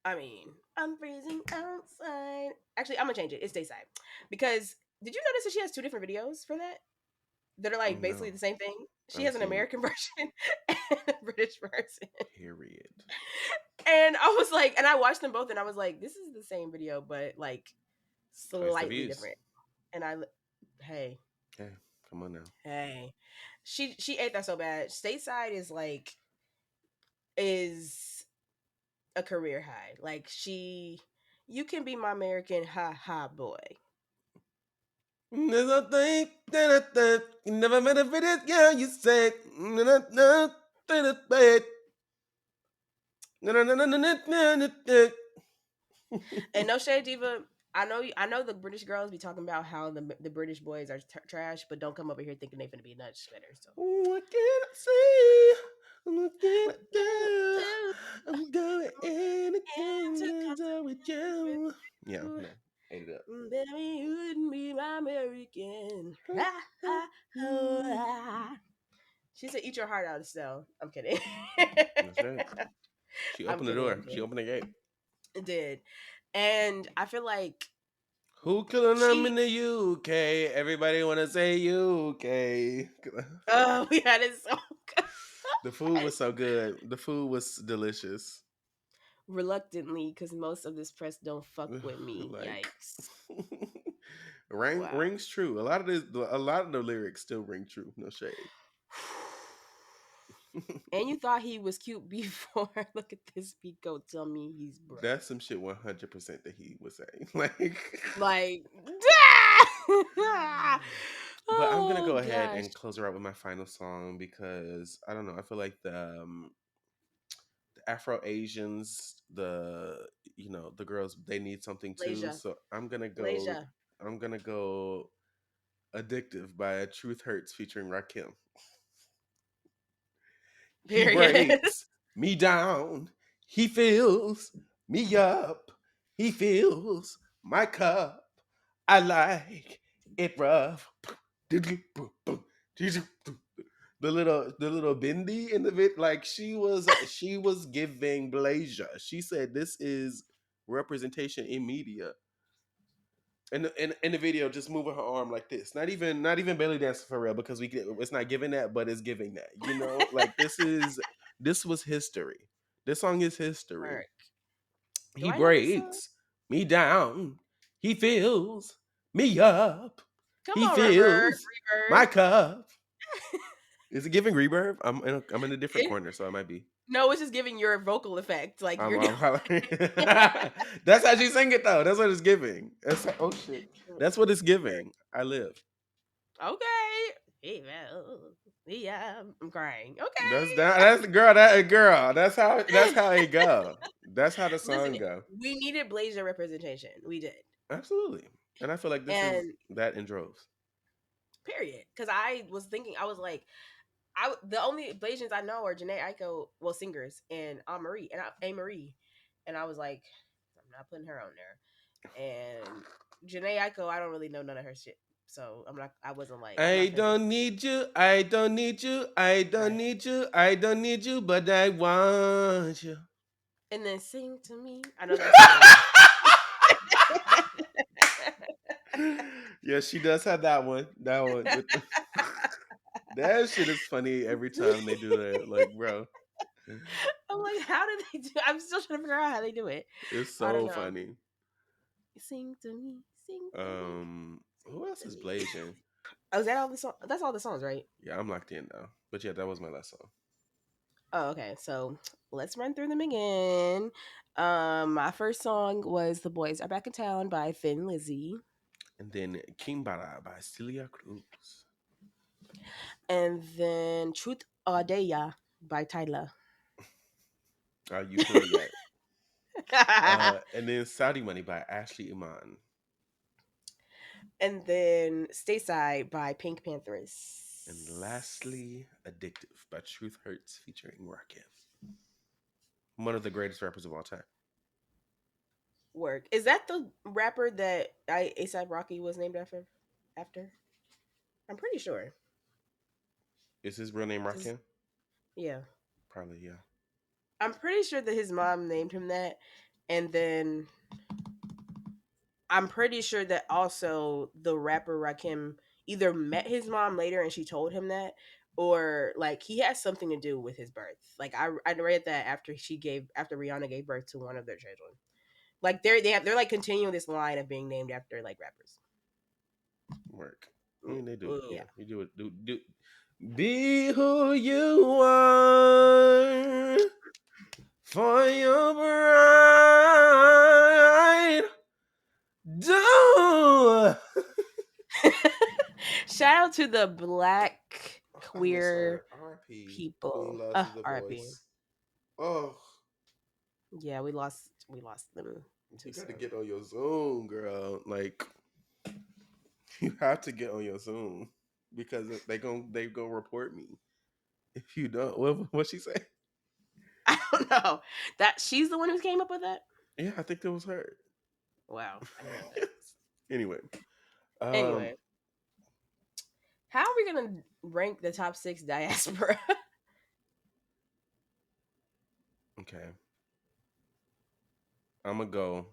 I mean, I'm freezing outside. Actually, I'm gonna change it. It's Stateside because did you notice that she has two different videos for that that are like basically No, the same thing? She I'm has an seeing American version and a British version. period. And I was like, and I watched them both, and I was like, this is the same video, but like Twice the slightly views. different. And hey, Okay, come on now. hey, she ate that so bad. Stateside is a career high. Like you can be my American ha ha boy. There's a thing that you never met a video girl. You said no no no no no no no no no. And no shade, diva. I know the British girls be talking about how the British boys are trash, but don't come over here thinking they finna be nuts better. So What can I say? What can I what can I do? do? I'm going anything To to come do with with you. Yeah, you. no, ate it up. Baby, you wouldn't be my American. Ha, ha, oh, ah. She said, "Eat your heart out, Estelle." I'm kidding. That's right. She I'm opened the kidding. door. I'm She kidding. opened the gate. It did, and I feel like Who killing them in she. the UK? Everybody want to say UK. Oh, we had it so The food good. was so good. The food was delicious. Reluctantly, because most of this press don't fuck with me. Like Yikes! Wow. rings true. A lot of the lyrics still ring true. No shade. And you thought he was cute before. Look at this beat. Go tell me he's broke. That's some shit 100% that he was saying. Like, Like, but I'm gonna oh go ahead gosh. and close her out with my final song because I don't know. I feel like the Afro Asians, the girls, they need something too. Malaysia. So I'm gonna go. Malaysia. I'm gonna go. Addictive by Truth Hurts featuring Rakim. He Period. breaks me down. He fills me up. He fills my cup. I like it rough. The little bindi in the vid, like she was giving Blazer. She said this is representation in media. And in the video, just moving her arm like this. Not even belly dancing for real because it's not giving that, but it's giving that. Like this was history. This song is history. Work. Do He I know this song? breaks me down. He fills me up. Come He on, Reverb. fills my Reverb. cup. Is it giving reverb? I'm in a different It, corner, so I might be. no, it's just giving your vocal effect. Like I'm, you're I'm That's how she sing it though. That's what it's giving. Oh shit. That's what it's giving. I live. okay. Yeah, I'm crying. That's Okay. that. That's the girl. That girl. That's how it go. That's how the Listen, song go. we needed Blazer representation. We did. Absolutely. And I feel like this is And that in droves. period. Because I was thinking, I was like, the only Blasians I know are Janae Aiko, well, singers, and A Marie, and I was like, I'm not putting her on there. And Janae Aiko, I don't really know none of her shit, so I'm not. I wasn't like, I'm I not finna. don't need you. I don't need you. I don't Right. need you. I don't need you, but I want you. And then sing to me. I know that song. Yeah, she does have that one. That one with that shit is funny every time they do that. Like, bro, I'm like, how did they do? I'm still trying to figure out how they do it. it's I don't so know. funny. Sing to me, sing to me, sing Who else to is me. blazing? Oh, is that all the song? That's all the songs, right? Yeah, I'm locked in now. But yeah, that was my last song. Oh, okay. So let's run through them again. My first song was "The Boys Are Back in Town" by Thin Lizzy, And then Kimbara by Celia Cruz. and then "Truth or Dare" by Tyler, You feel me yet? And then Saudi Money by Ashley Iman. and then "Stateside" by Pink And Panthers. lastly, Addictive by Truth Hurts featuring Rakim. One of the greatest rappers of all time. Work. Is that the rapper that ASAP Rocky was named after? After? I'm pretty sure. Is his real name 'Cause- Rakim? yeah. Probably, yeah. I'm pretty sure that his mom named him that, and then I'm pretty sure that also the rapper Rakim either met his mom later and she told him that, or like he has something to do with his birth. Like I read that after Rihanna gave birth to one of their children. Like they're like continuing this line of being named after like rappers. Work. I mean, they do. Yeah, Yeah. you do it. Do. Be who you are for your bride. Do. Shout out to the black I miss her. queer R.I.P. Queen people. lost the RP. voice. Oh, Yeah, we lost them you too got to soon. get on your Zoom, girl. Like, you have to get on your Zoom because they gonna report me if you don't. What she say? I don't know. That she's the one who came up with that? Yeah, I think that was her. Wow, I didn't know that. Anyway, um, Anyway, how are we gonna rank the top 6 diaspora? okay, I'm gonna go.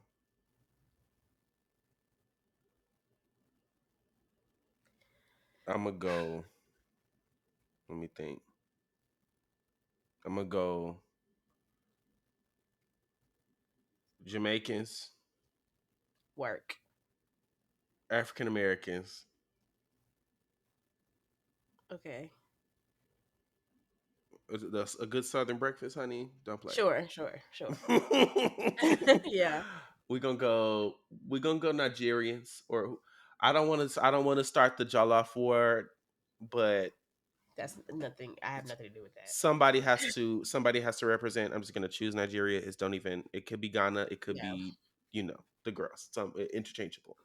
I'm gonna go. Let me think. I'm gonna go Jamaicans, Work. African Americans, Okay. that's a good Southern breakfast, honey. Don't play. Sure. Yeah, we're gonna go. We're gonna go Nigerians, or I don't want to. I don't want to start the Jollof war, but that's nothing. I have nothing to do with that. somebody has to. Somebody has to represent. I'm just gonna choose Nigeria. It's don't even. It could be Ghana. It could Yeah. be the girls. Some interchangeable.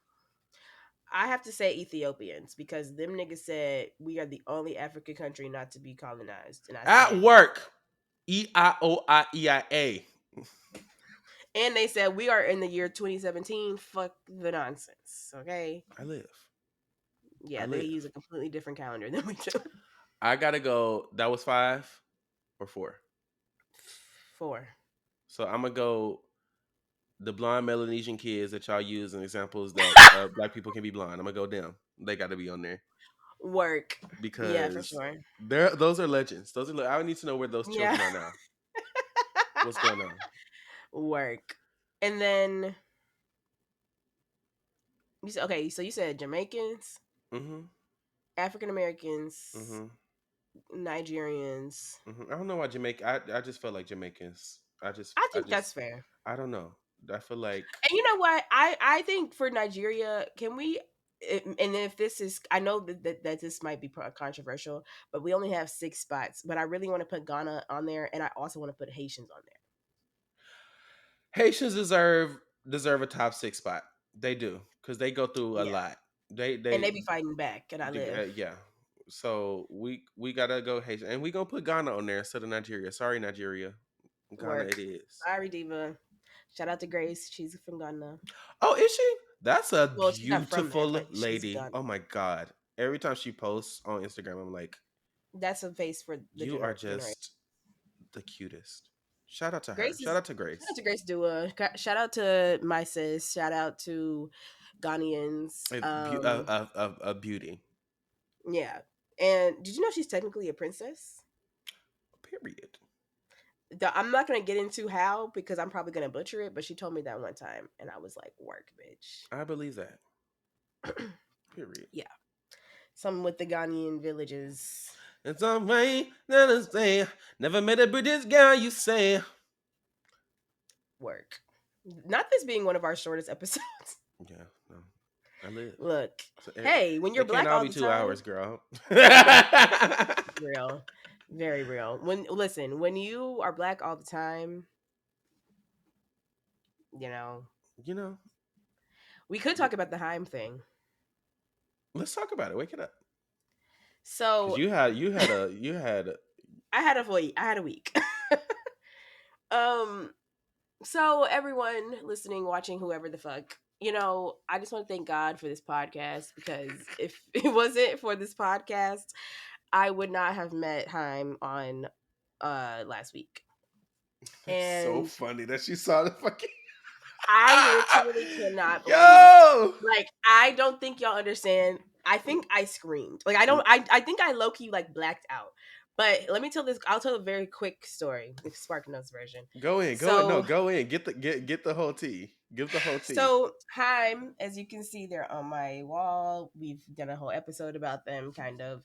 I have to say Ethiopians because them niggas said we are the only African country not to be colonized. And I At said, work, EIOIEIA. And they said we are in the year 2017. Fuck the nonsense. Okay. I live. I Yeah, they live. use a completely different calendar than we do. I gotta go. That was 5 or 4. 4. So I'm gonna go the blonde Melanesian kids that y'all use as examples that black people can be blonde. I'm gonna go them. They got to be on there Work. Yeah, for because sure. those are legends. I need to know where those Yeah. children are now. What's going on? Work. And then you said okay, so you said Jamaicans, Mm-hmm. African Americans, Mm-hmm. Nigerians. Mm-hmm. I don't know why Jamaica. I just felt like Jamaicans. I think that's fair. I don't know. I feel like And you know what? I think for Nigeria, can we? And if this is, I know that this might be controversial, but we only have 6 spots. But I really want to put Ghana on there, and I also want to put Haitians on there. Haitians deserve a top 6 spot. They do because they go through a Yeah, lot. They and they they be fighting back, and I live. yeah. So we gotta go Haitian, and we gonna put Ghana on there instead of Nigeria. Sorry, Nigeria. Ghana Work. it is. Sorry, Diva. Shout out to Grace. She's from Ghana. Oh, is she? That's a Well, she's not from there, beautiful but she's lady. Ghana. Oh my god. Every time she posts on Instagram, I'm like, That's a face for the you are generation. just the cutest. Shout out to her. Grace Shout is out to shout out Grace. to Grace Dua. Shout out to my sis. Shout out to Ghanaians. A beauty. Yeah. And did you know she's technically a princess? Period. I'm not gonna get into how because I'm probably gonna butcher it, but she told me that one time, and I was like, "Work, I believe that. bitch." Period. Yeah, something with the Ghanaian villages. It's all right, let say. Never met a British girl, you say. Work. Not this being one of our shortest episodes. Yeah, no. I live. Look, So hey, when you're it can't black all all be the 2 hours, time, girl. real, very real. When listen, when you are black all the time, you know, you know, we could talk about the Heim thing. let's talk about it. Wake it up. Cause So you had I had a week. um So, everyone listening, watching, whoever the fuck, I just want to thank God for this podcast because if it wasn't for this podcast, I would not have met Haim on last week. That's so And funny that she saw the fucking I literally cannot believe. yo. Like, I don't think y'all understand. I think I screamed. Like, I don't. I think I low key like blacked out. But let me tell this. I'll tell a very quick story, the Spark Notes version. Go in, no, So go in. Get the whole tea. Give the whole tea. So, Haim, as you can see, they're on my wall. We've done a whole episode about them, kind of.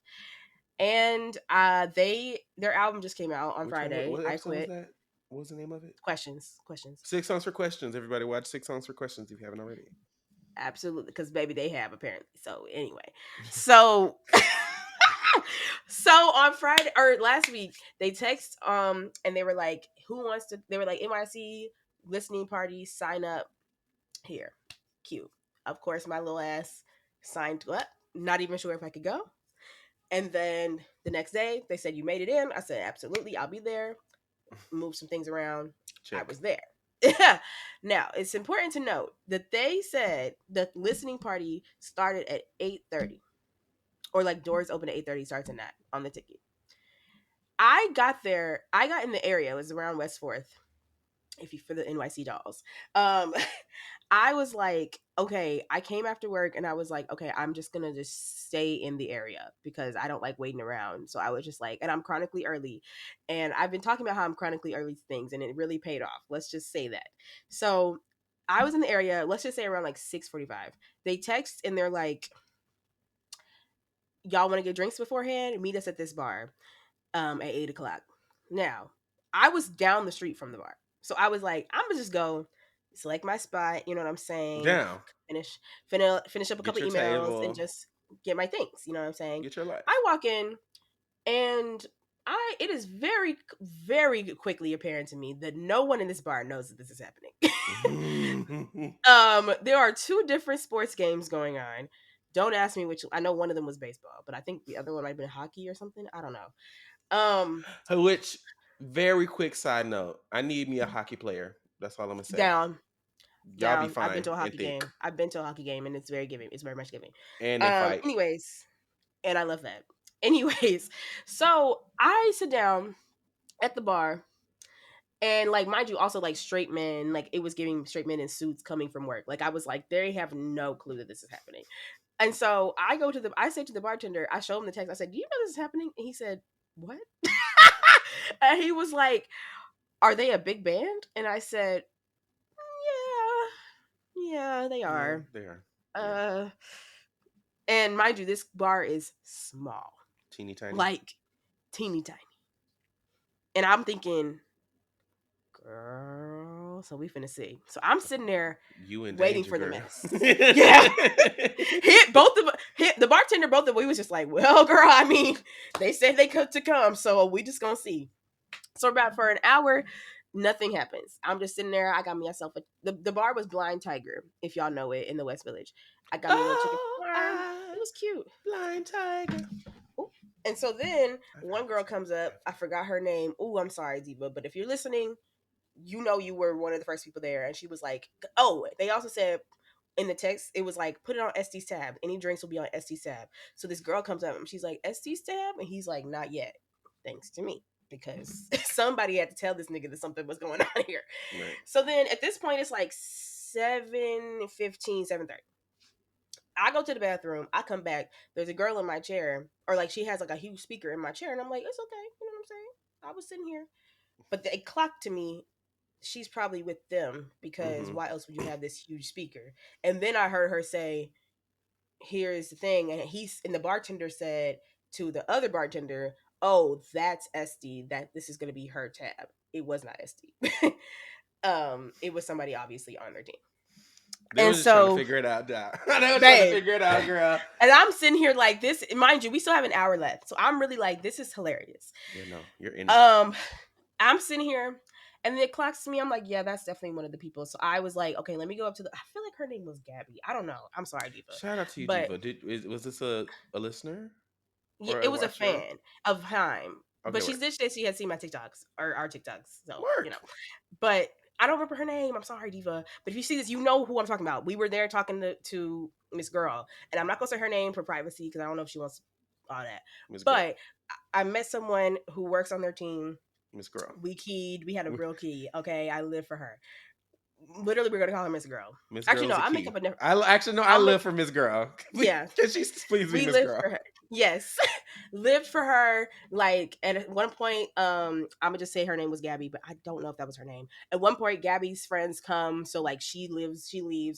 And their album just came out on Which one? Friday. What I episode was Quit. that? What was the name of it? Questions. 6 songs for questions. Everybody watch 6 songs for questions if you haven't already. Absolutely, because baby, they have apparently. So anyway, so so on Friday or last week, they text and they were like, "Who wants to?" They were like, "NYC listening party, sign up here." Cute. Of course, my little ass signed up. Not even sure if I could go. And then the next day, they said, "You made it in." I said, "Absolutely, I'll be there." Move some things around. I Check. was there. Now, it's important to note that they said the listening party started at 8:30, or like doors open at 8:30, starts at 9 on the ticket. I got there. I got in the area. It was around West 4th, if you for the NYC dolls. Um, I was like, okay, I came after work and I was like, okay, I'm just gonna just stay in the area because I don't like waiting around. So I was just like, and I'm chronically early. And I've been talking about how I'm chronically early to things and it really paid off. Let's just say that. So I was in the area, let's just say around like 6:45. They text and they're like, y'all want to get drinks beforehand? Meet us at this bar at 8 o'clock. Now, I was down the street from the bar. So I was like, I'm gonna just go select my spot, you know what I'm saying? Down. Finish finish up a Get couple your emails and table. just get my things, you know what I'm saying? Get your life. I walk in and it is very very quickly apparent to me that no one in this bar knows that this is happening. There are two different sports games going on. Don't ask me which. I know one of them was baseball, but I think the other one might have been hockey or something. I don't know. Which very quick side note, I need me a hockey player. That's all I'm gonna say. Down, Y'all be down. I've been fine to a and hockey thick, game. I've been to a hockey game, and it's very giving. It's very much giving. and they fight. Anyways, and I love that. Anyways, so I sit down at the bar, and like, mind you, also like straight men, like it was giving straight men in suits coming from work. Like I was like, they have no clue that this is happening. And so I say to the bartender, I show him the text. I said, "Do you know this is happening?" And he said, "What?" And he was like, "Are they a big band?" And I said, "Yeah, yeah, they Yeah, are." they are. Yeah, Uh, and mind you, this bar is small, teeny tiny. like teeny tiny. And I'm thinking, girl, so we finna see. So I'm sitting there You in waiting danger, for the girl. mess. Yeah. Hit the bartender, both of them. We was just like, well, girl, I mean, they said they could to come, so we just gonna see. So about for an hour, nothing happens. I'm just sitting there. I got myself the bar was Blind Tiger, if y'all know it, in the West Village. I got me a little chicken Oh, parm. I It was cute. blind tiger. Ooh. And so then I got one this girl one. comes up. I forgot her name. Oh, I'm sorry, Diva, but if you're listening, you know you were one of the first people there. And she was like, oh, they also said in the text, it was like, put it on ST's tab. Any drinks will be on ST's tab. So this girl comes up and she's like, ST's tab? And he's like, not yet. Thanks to me. Because somebody had to tell this nigga that something was going on here. Right. So then at this point, it's like 7:15, 7:30. I go to the bathroom. I come back. There's a girl in my chair, or like she has like a huge speaker in my chair, and I'm like, it's okay. You know what I'm saying? I was sitting here, but it clocked to me. She's probably with them because Mm-hmm. why else would you have this huge speaker? And then I heard her say, "Here's the thing," and the bartender said to the other bartender, "Oh, that's SD. That this is going to be her tab. It was not SD. It was somebody obviously on their team." They And was just trying to so, figure it out, Doc. They were trying to babe, figure it out, girl. and I'm sitting here like this. Mind you, we still have an hour left, so I'm really like, this is hilarious. Yeah, no, you're in it. Um, I'm sitting here, and then it clocks to me. I'm like, yeah, that's definitely one of the people. So I was like, okay, let me go up to the. I feel like her name was Gabby. I don't know. I'm sorry, Diva, Shout out to you, but Diva. Was this a listener yeah, or it a was a watcher? fan of time. Okay, But she work, did say she had seen my TikToks or our TikToks, so you know. work. But I don't remember her name. I'm sorry, Diva. But if you see this, you know who I'm talking about. We were there talking to Miss Girl, and I'm not gonna say her name for privacy because I don't know if she wants all that. Miss Girl, But I met someone who works on their team. Miss Girl, We keyed. We had a real key. Okay, I live for her. Literally, we're gonna call her Miss Girl. Miss Actually, Girl no. is a I'll make key. up a different. I actually no, I I'll make. live for Miss Girl. Yeah, Can she please be we Miss lived Girl? for her. Yes, lived for her. Like at one point, I'm gonna just say her name was Gabby, but I don't know if that was her name. At one point, Gabby's friends come, so like she leaves,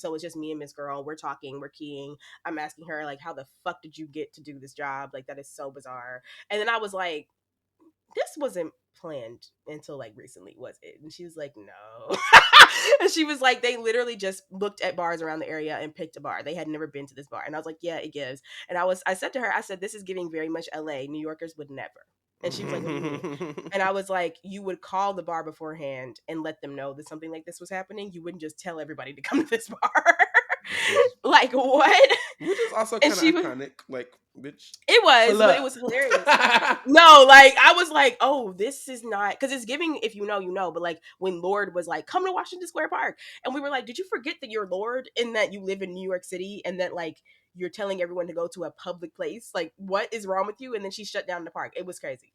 so it's just me and Miss Girl. We're talking, we're keying. I'm asking her like, how the fuck did you get to do this job? Like that is so bizarre. And then I was like, this wasn't planned until like recently, was it? And she was like, no. And she was like, they literally just looked at bars around the area and picked a bar. They had never been to this bar. And I was like, yeah, it gives. And I said to her, I said, this is giving very much LA. New Yorkers would never. And she was like, what do you mean? And I was like, you would call the bar beforehand and let them know that something like this was happening. You wouldn't just tell everybody to come to this bar. Like, what? Which is also And kind of she was, iconic. Like, bitch, it pull was, but it up. was hilarious. No, like I was like, oh, this is not because it's giving. If you know, you know. But like when Lord was like, come to Washington Square Park, and we were like, did you forget that you're Lord and that you live in New York City and that like you're telling everyone to go to a public place? Like, what is wrong with you? And then she shut down the park. It was crazy.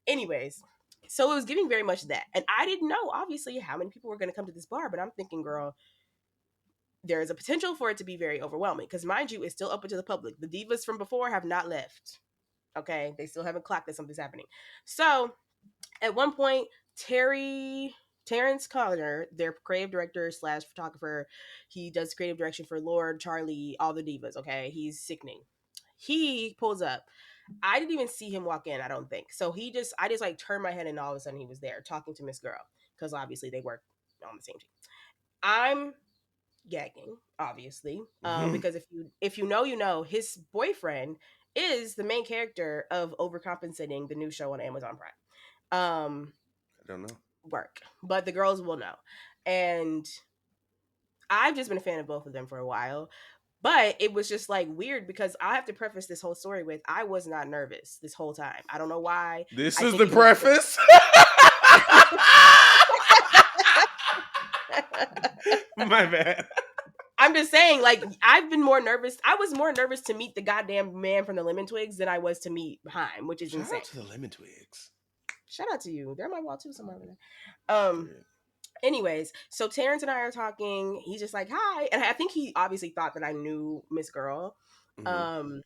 Anyways, so it was giving very much that, and I didn't know obviously how many people were going to come to this bar, but I'm thinking, girl, there is a potential for it to be very overwhelming because mind you, it's still open to the public. The divas from before have not left. Okay, they still haven't clocked that something's happening. So at one point, Terrence Connor, their creative director slash photographer, he does creative direction for Lord, Charlie, all the divas. Okay, he's sickening. He pulls up. I didn't even see him walk in. I don't think so. I just like turned my head and all of a sudden he was there talking to Miss Girl because obviously they work on the same team. I'm gagging, obviously, because if you know, you know, his boyfriend is the main character of Overcompensating, the new show on Amazon Prime. I don't know. Work, but the girls will know, and I've just been a fan of both of them for a while. But it was just like weird because I have to preface this whole story with I was not nervous this whole time. I don't know why. This I is think the it was preface. My bad. I'm just saying, like, I've been more nervous. I was more nervous to meet the goddamn man from the Lemon Twigs than I was to meet Haim, which is Shout insane. out to the Lemon Twigs. Shout out to you. They're on my wall too, somewhere over there. Period. Anyways, so Terrence and I are talking. He's just like, hi. And I think he obviously thought that I knew Miss Girl. Mm-hmm.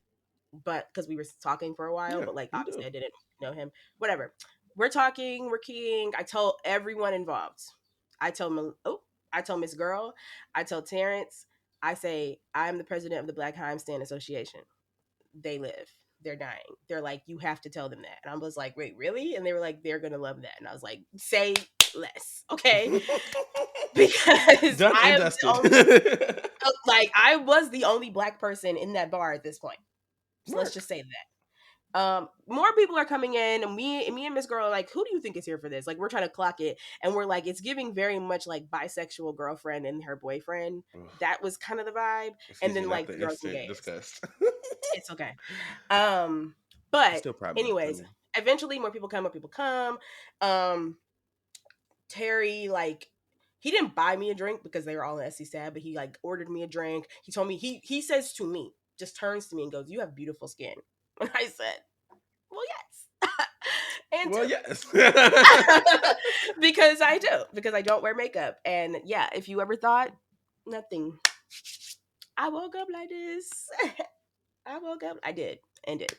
But because we were talking for a while, Yeah, but like you obviously do. I didn't know him. Whatever. We're talking, we're keying. I told everyone involved. I told I told Miss Girl, I told Terrence, I say, I'm the president of the Black Heim Stand Association. They live. They're dying. They're like, you have to tell them that. And I was like, wait, really? And they were like, they're gonna love that. And I was like, say less, okay? Because Done I and am the dusted. only, like, I was the only Black person in that bar at this point. So let's Work. just say that. More people are coming in, and me and Miss Girl are like, who do you think is here for this? Like, we're trying to clock it, and we're like, it's giving very much like bisexual girlfriend and her boyfriend. Ugh. That was kind of the vibe. And Excuse me, then not like the the girls and instant gays. disgust. It's okay. But Still pride month for anyways, me. eventually more people come, more people come. Um, Terry, like, he didn't buy me a drink because they were all in SC Stab, but he like ordered me a drink. He told me he says to me, just turns to me and goes, "You have beautiful skin." And I said, "Well, yes." And Well, two. yes. Because I do. Because I don't wear makeup. And yeah, if you ever thought nothing, I woke up like this. I woke up. I did and did.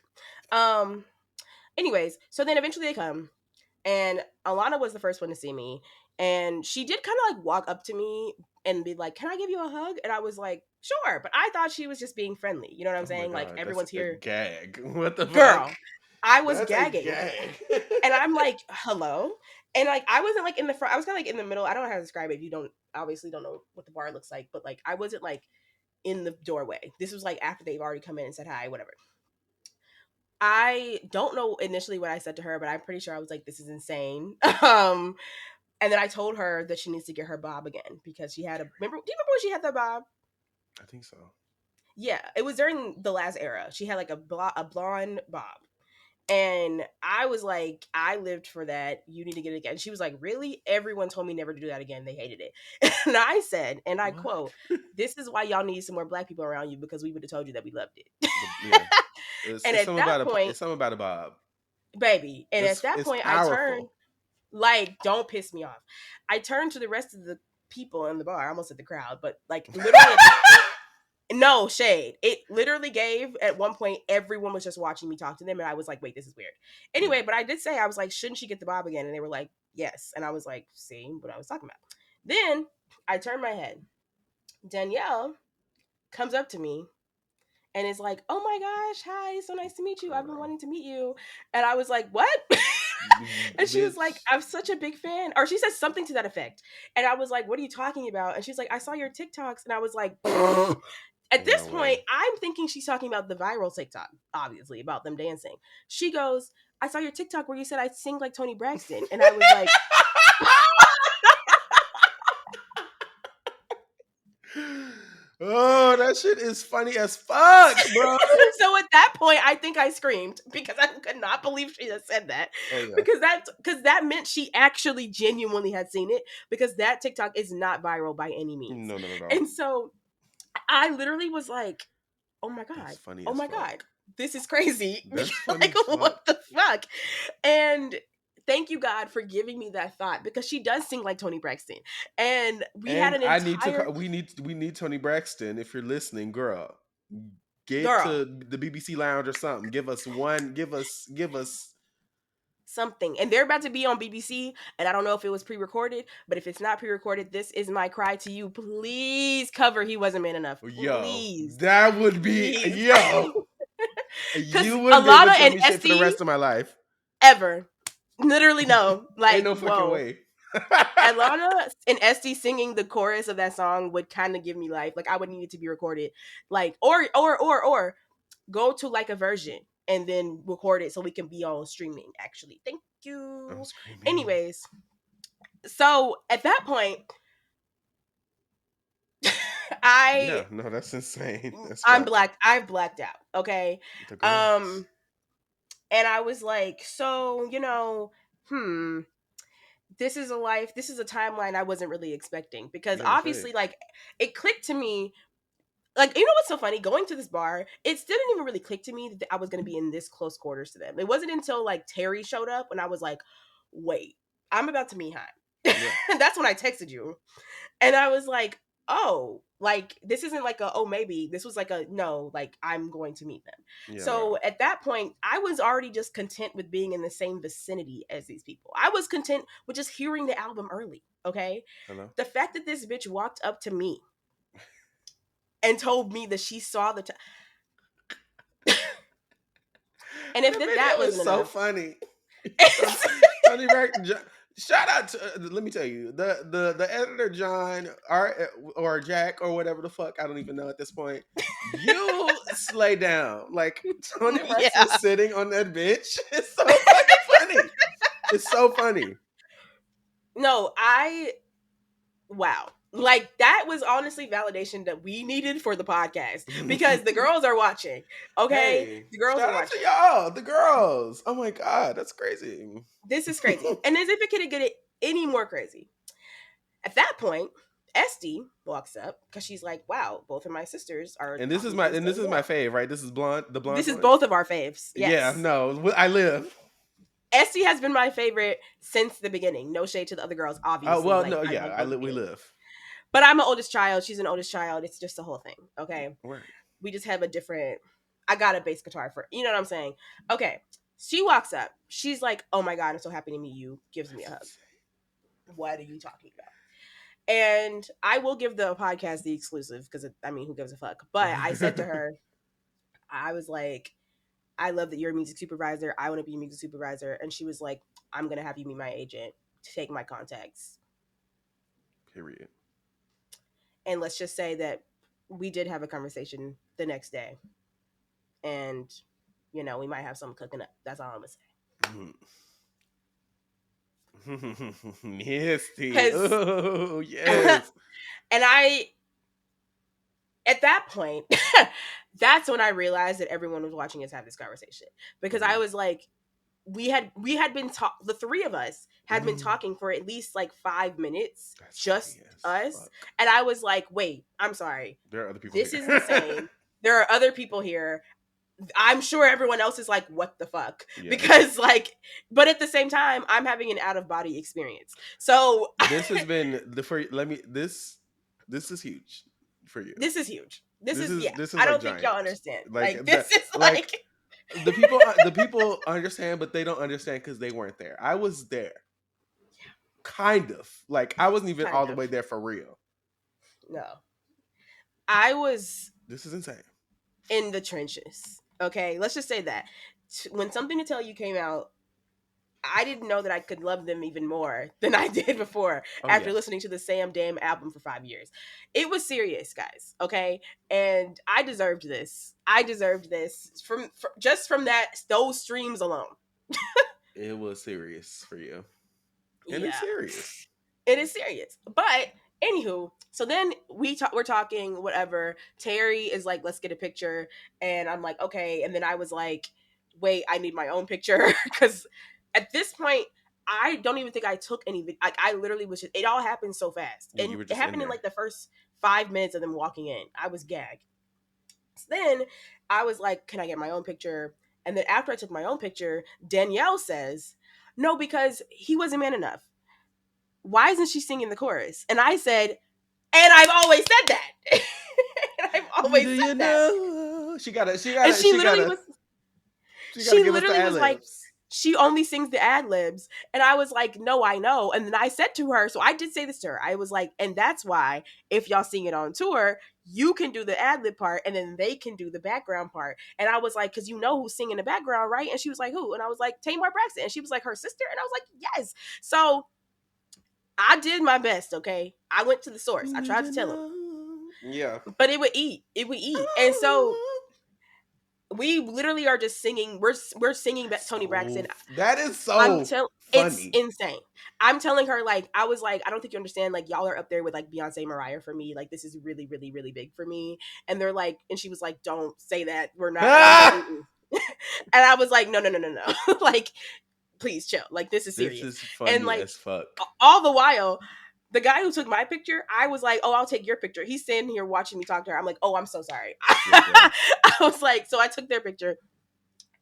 Um. Anyways, so then eventually they come, and Alana was the first one to see me, and she did kind of like walk up to me and be like, "Can I give you a hug?" And I was like, "Sure," but I thought she was just being friendly. You know what I'm Oh my saying? Like god, that's everyone's a here, gag. What the fuck? girl. I was That's a gagging. gag. And I'm like, hello? And like I wasn't like in the front, I was kind of like in the middle. I don't know how to describe it if you don't obviously don't know what the bar looks like, but like I wasn't like in the doorway. This was like after they've already come in and said hi, whatever. I don't know initially what I said to her, but I'm pretty sure I was like, this is insane. And then I told her that she needs to get her bob again because she had a remember do you remember when she had that bob? I think so. Yeah, it was during the last era. She had like a blonde bob. And I was like, I lived for that. You need to get it again. She was like, really? Everyone told me never to do that again. They hated it. And I said, and I What? quote, this is why y'all need some more Black people around you because we would have told you that we loved it. Yeah. And It's at something that about point, it's something about a Bob. baby, and at that It's point, I turned, powerful. like, don't piss me off. I turned to the rest of the people in the bar, I almost said the crowd, but like literally at this point, no shade. It literally gave at one point everyone was just watching me talk to them, and I was like, "Wait, this is weird." Yeah. Anyway, but I did say I was like, "Shouldn't she get the bob again?" And they were like, "Yes." And I was like, "See what I was talking about." Then I turned my head. Danielle comes up to me and is like, "Oh my gosh, hi, so nice to meet you. I've been Girl. wanting to meet you." And I was like, "What?" And she was like, Bitch. "I'm such a big fan," or she said something to that effect. And I was like, "What are you talking about?" And she's like, "I saw your TikToks," and I was like. At this No point, way. I'm thinking she's talking about the viral TikTok, obviously, about them dancing. She goes, I saw your TikTok where you said I sing like Tony Braxton. And I was like, Oh, that shit is funny as fuck, bro. so at that point, I think I screamed because I could not believe she had said that. Oh yeah. Because that meant she actually genuinely had seen it because that TikTok is not viral by any means. No, not at all. And so I literally was like, oh my That's God, funny oh as my God, fuck. this is crazy. That's funny Like, as fuck. what the fuck? And thank you, God, for giving me that thought because she does sing like Tony Braxton. And we had And an I need to. entire We need Tony Braxton. If you're listening, girl, get girl, to the BBC Lounge or something. Give us one. Give us. something. And they're about to be on BBC. And I don't know if it was pre recorded, but if it's not pre recorded, this is my cry to you. Please cover He Wasn't Man Enough. Yo, Please. that would be Please. yo. Because You wouldn't be able to Alana tell and me shit for the Esty, rest of my life. ever. Literally, no. Ain't Like, no fucking whoa. way. Alana and Esty singing the chorus of that song would kind of give me life. Like I would need it to be recorded, like or go to like a version and then record it so we can be on streaming. Actually, thank I'm you. screaming. Anyways, so at that point, I Yeah, no, that's insane. That's I'm fucked. black. I've blacked out. Okay, The girls. um, and I was like, so hmm. this is a life, this is a timeline I wasn't really expecting, because You understand? obviously, like, it clicked to me. Like, you know what's so funny? Going to this bar, it still didn't even really click to me that I was going to be in this close quarters to them. It wasn't until like Terry showed up and I was like, wait, I'm about to meet Heim. Yeah. That's when I texted you. And I was like, oh, like, this isn't like a, oh, maybe. This was like a, no, like, I'm going to meet them. Yeah. So No. at that point, I was already just content with being in the same vicinity as these people. I was content with just hearing the album early. Okay. Hello. The fact that this bitch walked up to me and told me that she saw the and The if that video is wasn't so enough. funny. Tony shout out to let me tell you the editor John or Jack or whatever the fuck, I don't even know at this point. You slay down like Tony Rex Yeah. was sitting on that bench. It's so fucking funny. It's so funny. No, wow. Like, that was honestly validation that we needed for the podcast, because the girls are watching. Okay? Hey, The girls are shout out to watching. y'all, the girls. Oh my god, that's crazy. This is crazy. And as if it could get it any more crazy. At that point, Esty walks up because she's like, wow, both of my sisters are And this is talking to my the and this same is my girl. fave, right? This is the blonde This is one. both of our faves. Yeah, Yes. no, I live. Esty has been my favorite since the beginning. No shade to the other girls, Oh obviously. well, Like, no, I yeah, love both of we you. live. But I'm an oldest child. She's an oldest child. It's just a whole thing. Okay. Right. We just have a different. I got a bass guitar for, you know what I'm saying? Okay. She walks up. She's like, oh my God, I'm so happy to meet you. Gives me a hug. What are you talking about? And I will give the podcast the exclusive because, I mean, who gives a fuck? But I said to her, I was like, I love that you're a music supervisor. I want to be a music supervisor. And she was like, I'm going to have you meet my agent to take my contacts. Period. And let's just say that we did have a conversation the next day. And, you know, we might have something cooking up. That's all I'm going to say. Misty. Because, Oh, yes. and at that point, that's when I realized that everyone was watching us have this conversation. Because I was like, we had been the three of us had been talking for at least like 5 minutes, That's just us. fuck. And I was like, wait, I'm sorry. There are other people This here. is insane. There are other people here. I'm sure everyone else is like, what the fuck? Yeah. Because like, but at the same time, I'm having an out of body experience. So this has been this is huge for you. This is huge. This is this is I like don't think giant. y'all understand. Like, That, this is like the people understand, but they don't understand because they weren't there. I was there. Kind of. Like, I wasn't even all the way there for real. No. I was. This is insane. In the trenches. Okay, let's just say that. When Something to Tell You came out, I didn't know that I could love them even more than I did before after listening to the Sam Damn album for 5 years. It was serious, guys. Okay, and I deserved this. I deserved this just from those streams alone. It was serious for you, and it's serious. It is serious, but anywho, so then we're talking, whatever. Terry is like, let's get a picture, and I'm like, okay. And then I was like, wait, I need my own picture, because at this point, I don't even think I took any. Like, I literally was just. It all happened so fast, and it happened in like the first 5 minutes of them walking in. I was gagged. So then I was like, can I get my own picture? And then after I took my own picture, Danielle says, no, because he wasn't man enough. Why isn't she singing the chorus? And I said, and I've always said that. I've always said that. She gotta was like, she only sings the ad libs. And I was like, no, I know. And then I said to her, so I did say this to her. I was like, and that's why if y'all sing it on tour, you can do the ad lib part and then they can do the background part. And I was like, because you know who's singing the background, right? And she was like, who? And I was like, Tamar Braxton. And she was like, her sister. And I was like, yes. So I did my best, okay? I went to the source. I tried to tell him. Yeah. But it would eat. And so we literally are just singing. We're singing Tony Braxton. That is so funny. It's insane. I'm telling her, like, I was like, I don't think you understand. Like, y'all are up there with like Beyonce, Mariah for me. Like, this is really, really, really big for me. And they're like, and she was like, don't say that. We're not. And I was like, no. Like, please chill. Like, this is This serious. is And funny like as fuck. all the while, the guy who took my picture, I was like, oh, I'll take your picture. He's standing here watching me talk to her. I'm like, oh, I'm so sorry. You're good. I was like, so I took their picture.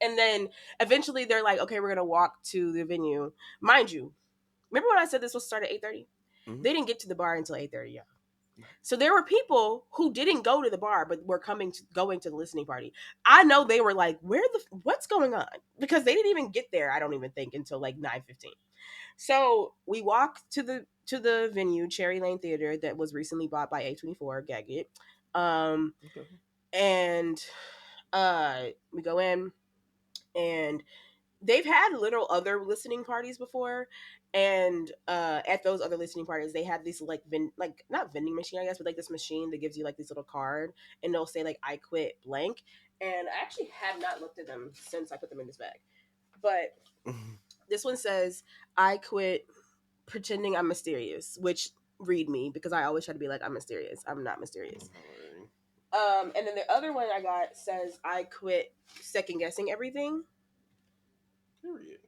And then eventually they're like, okay, we're going to walk to the venue. Mind you, remember when I said this was start at 8:30? Mhm. They didn't get to the bar until 8:30, yeah. So there were people who didn't go to the bar, but were going to the listening party. I know they were like, what's going on? Because they didn't even get there, I don't even think, until like 9:15. So we walked to the venue, Cherry Lane Theater, that was recently bought by A24, gag it. Okay. And we go in, and they've had little other listening parties before, and at those other listening parties they had these like like not vending machine, I guess, but like this machine that gives you like this little card, and they'll say like I quit blank. And I actually have not looked at them since I put them in this bag, but this one says I quit pretending I'm mysterious, which read me, because I always try to be like I'm mysterious. I'm not mysterious. And then the other one I got says I quit second guessing everything, Period.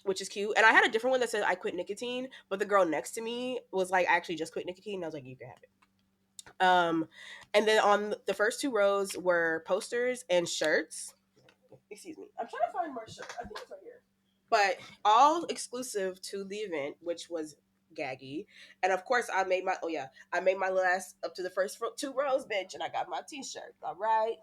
which is cute. And I had a different one that said I quit nicotine, but the girl next to me was like, I actually just quit nicotine. And I was like, you can have it. And then on the first two rows were posters and shirts. Excuse me. I'm trying to find more shirts. I think it's right here. But all exclusive to the event, which was gaggy. And of course, I made my last up to the first two rows, bitch, and I got my t-shirt. All right.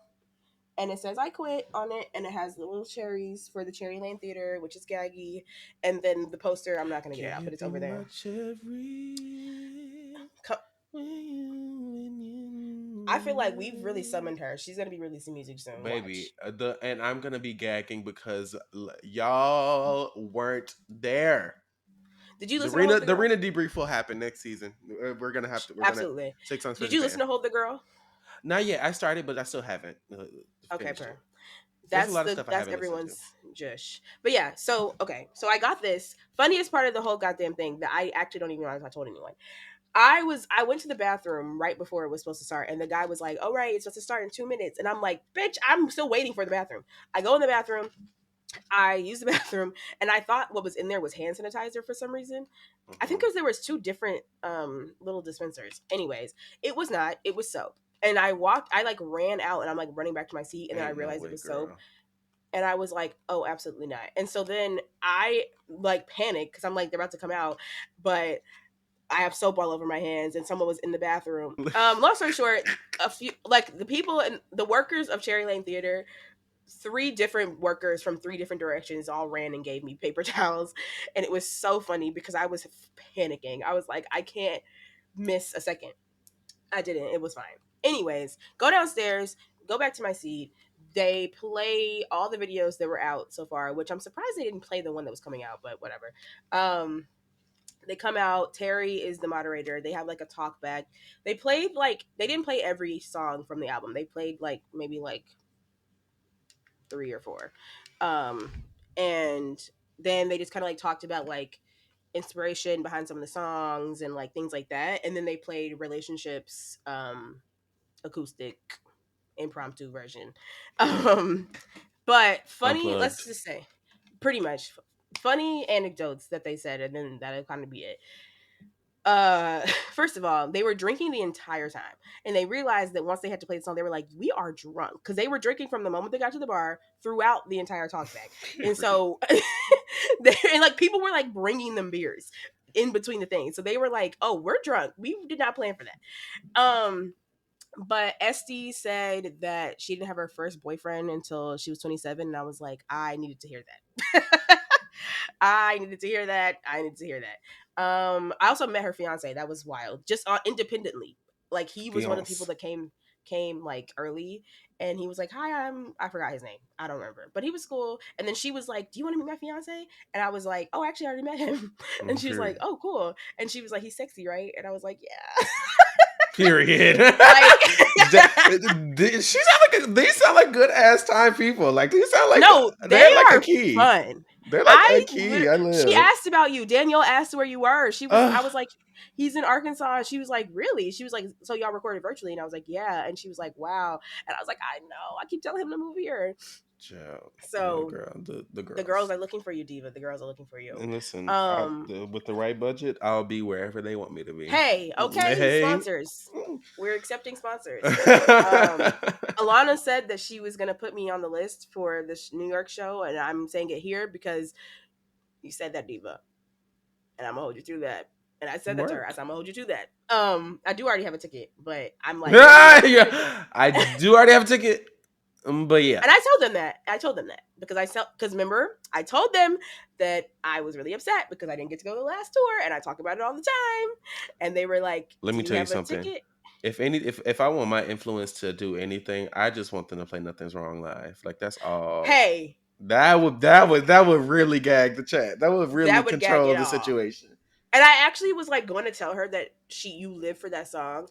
And it says I quit on it, and it has the little cherries for the Cherry Lane Theater, which is gaggy. And then the poster, I'm not gonna get it out, but it's over there. I feel like we've really summoned her. She's gonna be releasing music soon. Baby, Watch. and I'm gonna be gagging because y'all weren't there. Did you The listen to Hold arena, the the Girl? arena debrief will happen next season. We're gonna Absolutely. six songs for Did you listen Japan. to Hold the Girl? Not yet. I started, but I still haven't Okay, finished per. it. There's a lot of stuff I That's haven't listened to. everyone's jush. But yeah, so okay, so I got this funniest part of the whole goddamn thing that I actually don't even know if I told anyone. I went to the bathroom right before it was supposed to start, and the guy was like, "All right, it's supposed to start in 2 minutes," and I'm like, "Bitch, I'm still waiting for the bathroom." I go in the bathroom, I use the bathroom, and I thought what was in there was hand sanitizer for some reason. I think Mm-hmm. because there was two different little dispensers. Anyways, it was not. It was soap. And I like ran out, and I'm like running back to my seat, and then I Ain't no realized it way, was soap. girl. And I was like, oh, absolutely not. And so then I like panicked because I'm like, they're about to come out, but I have soap all over my hands, and someone was in the bathroom. Long story short, a few like the people and the workers of Cherry Lane Theater, three different workers from three different directions all ran and gave me paper towels, and it was so funny because I was panicking. I was like, I can't miss a second. I didn't. It was fine. Anyways, go downstairs, go back to my seat. They play all the videos that were out so far, which I'm surprised they didn't play the one that was coming out, but whatever. They come out. Terry is the moderator. They have like a talk back. They played like they didn't play every song from the album. They played like maybe like three or four, um, and then they just kind of like talked about like inspiration behind some of the songs and like things like that. And then they played relationships, acoustic impromptu version. Um, but funny, let's Unplugged. just say, pretty much funny anecdotes that they said, and then that'll kind of be it. First of all, they were drinking the entire time, and they realized that once they had to play the song, they were like, "We are drunk," because they were drinking from the moment they got to the bar throughout the entire talkback, and Period. so, and like people were like bringing them beers in between the things, so they were like, "Oh, we're drunk. We did not plan for that." But Esty said that she didn't have her first boyfriend until she was 27, and I was like, I needed to hear that. I needed to hear that. I needed to hear that. I also met her fiance. That was wild. Just independently. Like he was one of the people Fiance. that came like early, and he was like, "Hi, I forgot his name. I don't remember, but he was cool." And then she was like, "Do you want to meet my fiance?" And I was like, "Oh, actually, I already met him." And she was like, Period. "Oh, cool." And she was like, "He's sexy, right?" And I was like, "Yeah." Period. Like These sound like good ass time people. Like these sound like no, they they're like a are key. fun. They're like a key. I She live. asked about you. Danielle asked where you were. Uh, I was like, he's in Arkansas. And she was like, really? She was like, so y'all recorded virtually? And I was like, yeah. And she was like, wow. And I was like, I know. I keep telling him to move here. Child, the So girl, the the girls girls. are looking for you, Diva. The girls are looking for you. And listen, Um, with the right budget, I'll be wherever they want me to be. hey, okay, Hey. sponsors. We're accepting sponsors. Um, Alana said that she was gonna put me on the list for this New York show, and I'm saying it here because you said that, Diva, and I'm gonna hold you to that. And I said that to her. I Work. said I'm gonna hold you to that. I do already have a ticket, but I'm like, let me know when you're done. Yeah, I do already have a ticket, but yeah. And I told them that. I told them that because remember, I told them that I was really upset because I didn't get to go to the last tour, and I talk about it all the time. And they were like, Let "Do me you tell you have a something. ticket?" If I want my influence to do anything, I just want them to play Nothing's Wrong live. Like that's all. Hey, That would really gag the chat. That would really that would gag control it the all. situation. And I actually was like going to tell her that you live for that song,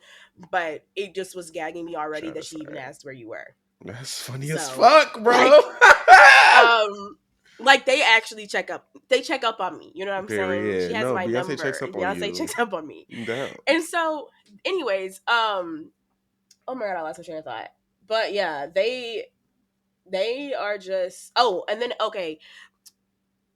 but it just was gagging me already Chat that she even aside. asked where you were. That's funny as So fuck, bro. like um like they actually check up on me, you know what I'm saying? She Period. has No, my Beyonce number. checks up on Beyonce you. checks up on me. Damn. And so anyways, oh my god, I lost my train of thought. But yeah, they are just, oh, and then okay,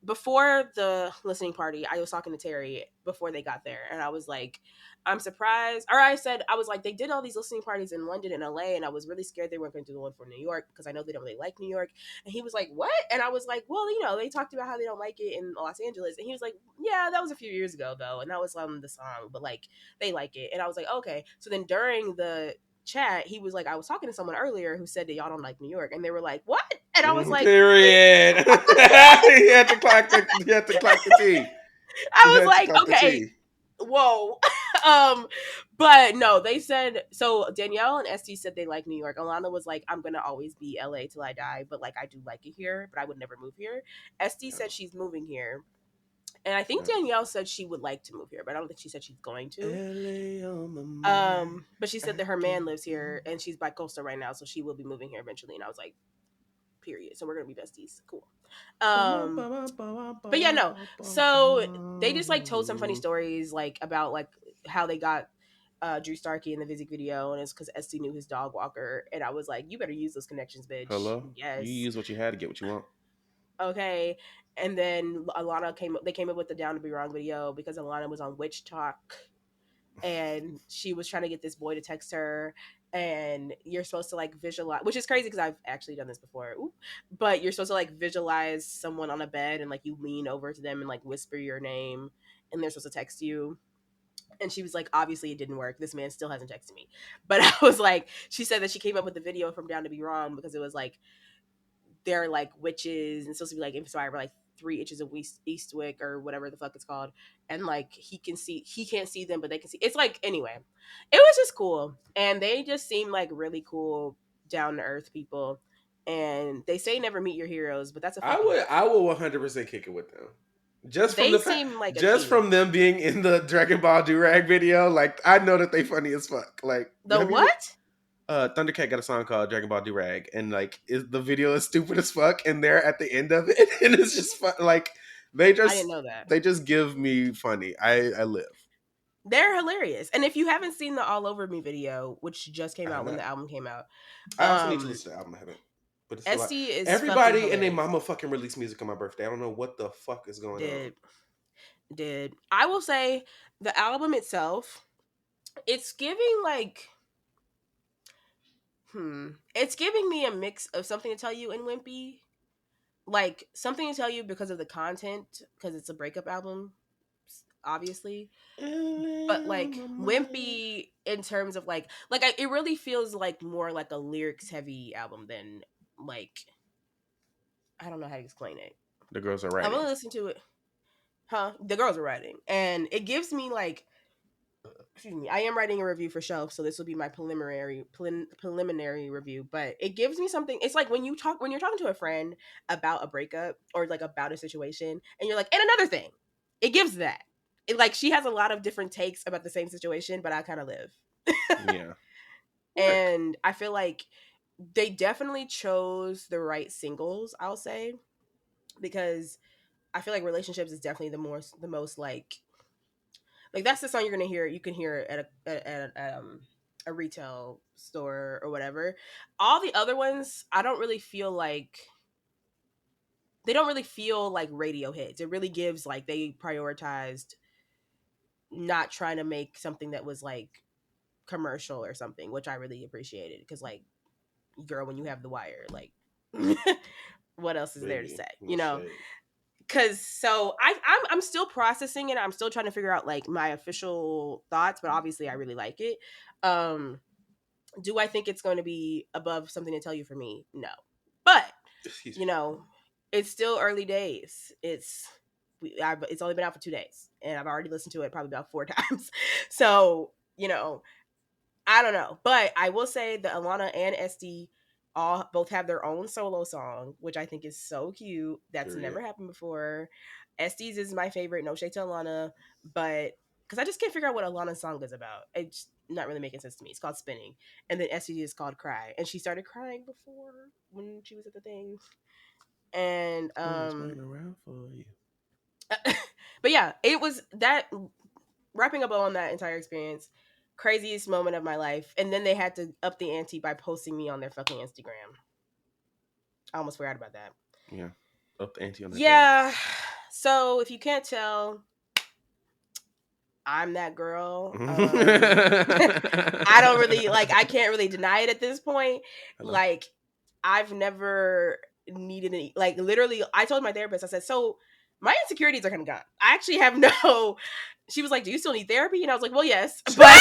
before the listening party, I was talking to Terry before they got there, and I was like, I'm surprised. Or I said, I was like, they did all these listening parties in London and LA, and I was really scared they weren't going to do the one for New York because I know they don't really like New York. And he was like, what? And I was like, well, they talked about how they don't like it in Los Angeles. And he was like, yeah, that was a few years ago, though. And that was the song, but like, they like it. And I was like, okay. So then during the chat, he was like, I was talking to someone earlier who said that y'all don't like New York. And they were like, what? And I was like, Period. He had to clock the T. He I was had to like, clock the okay, T. whoa. um, but no, they said so. Danielle and Esty said they like New York. Alana was like, I'm gonna always be LA till I die, but like I do like it here, but I would never move here. Esty Yeah, said she's moving here. And I think yeah. Danielle said she would like to move here, but I don't think she said she's going to. LA on my mind. But she said I that her man can't lives sleep. here and she's by coastal right now, so she will be moving here eventually. And I was like, period. So we're gonna be besties. Cool. Um, but yeah, no. So they just like told some funny stories like about like how they got Drew Starkey in the music video, and it's because Esty knew his dog walker, and I was like, you better use those connections, bitch. Hello? You Yes, use what you had to get what you want. okay. And then they came up with the Down to Be Wrong video because Alana was on Witch Talk, and she was trying to get this boy to text her, and you're supposed to like visualize, which is crazy because I've actually done this before. Ooh. But you're supposed to like visualize someone on a bed and like you lean over to them and like whisper your name, and they're supposed to text you. And she was like, obviously it didn't work, this man still hasn't texted me. But I was like, she said that she came up with the video from Down to Be Wrong because it was like they're like witches and supposed to be like inspired by like 3 inches of Eastwick or whatever the fuck it's called. And like he can't see them, but they can see. It's like, anyway, it was just cool. And they just seem like really cool, down to earth people. And they say never meet your heroes, but that's a I fucking would lie. I would 100% kick it with them. Just from They the fact seem like a just team. from them being in the Dragon Ball Durag video, like I know that they funny as fuck. Like The have you what? Thundercat got a song called Dragon Ball Durag, and like the video is stupid as fuck, and they're at the end of it, and it's just fun. Like they I didn't just know that. they just give me funny. I live. They're hilarious. And if you haven't seen the All Over Me video, which just came I have out when not. the album came out, I also need to listen to the album. I haven't, but it's a lot. Esty is fucking Everybody and their hilarious. mama fucking released music on my birthday. I don't know what the fuck is going on. Did I will say the album itself, it's giving like it's giving me a mix of Something to Tell You and Wimpy. Like Something to Tell You because of the content, because it's a breakup album, obviously. But LA on like my mind. Wimpy in terms of it really feels like more like a lyrics heavy album than like, I don't know how to explain it. The girls are I'm writing. gonna listen to it. Huh? The girls are writing, and it gives me like, excuse me, I am writing a review for Shelf, so this will be my preliminary review. But it gives me something. It's like when you're talking to a friend about a breakup or like about a situation, and you're like, and another thing, it gives that. It, like, she has a lot of different takes about the same situation, but I kind of live. Yeah. Work. And I feel like they definitely chose the right singles, I'll say, because I feel like Relationships is definitely the most like that's the song you're gonna hear. You can hear it at a retail store or whatever. All the other ones, I don't really feel like. they don't really feel like radio hits. It really gives like they prioritized not trying to make something that was like commercial or something, which I really appreciated because like girl, when you have The Wire, like what else is there to Baby, say, no you know? shade. Because so I'm still processing it. I'm still trying to figure out like my official thoughts, but obviously I really like it. Um, do I think it's going to be above Something to Tell You for me? No, but Excuse you me. know, it's still early days. It's only been out for 2 days, and I've already listened to it probably about 4 times. So you know, I don't know, but I will say that Alana and Esty all both have their own solo song, which I think is so cute. That's Period. never happened before. Esty's is my favorite. No shade to Alana, but because I just can't figure out what Alana's song is about. It's not really making sense to me. It's called Spinning, and then Esty is called Cry, and she started crying before when she was at the thing, and Always been around for you. but yeah, it was that wrapping up on that entire experience, craziest moment of my life. And then they had to up the ante by posting me on their fucking Instagram. I almost forgot about that. Yeah. Up the ante on the gas. Yeah. So if you can't tell, I'm that girl. I don't really like. I can't really deny it at this point. Hello? Like, I've never needed any. Like, literally, I told my therapist. I said, "So my insecurities are kind of gone. I actually have no." She was like, "Do you still need therapy?" And I was like, "Well, yes, but."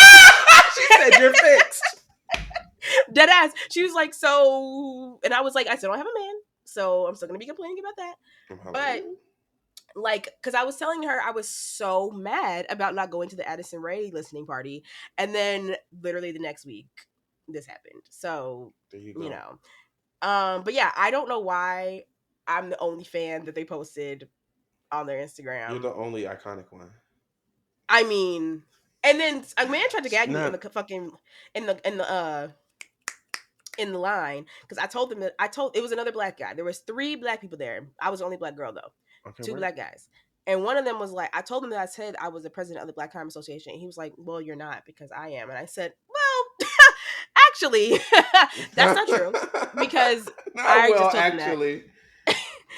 She said you're fixed. Dead ass. She was like, "So," and I was like, "I still don't have a man, so I'm still gonna be complaining about that." But like, because I was telling her I was so mad about not going to the Addison Rae listening party, and then literally the next week this happened. So there you go. But yeah, I don't know why I'm the only fan that they posted on their Instagram. You're the only iconic one. I mean, and then a man tried to gag me in Snap. the fucking in the line because I told them that it was another black guy. There was 3 black people there. I was the only black girl though. Okay, 2 work. black guys. And one of them was like, I told him that I said I was the president of the Black Crime Association. And he was like, "Well, you're not because I am." And I said, "Well, actually, that's not true because I just told them that." actually.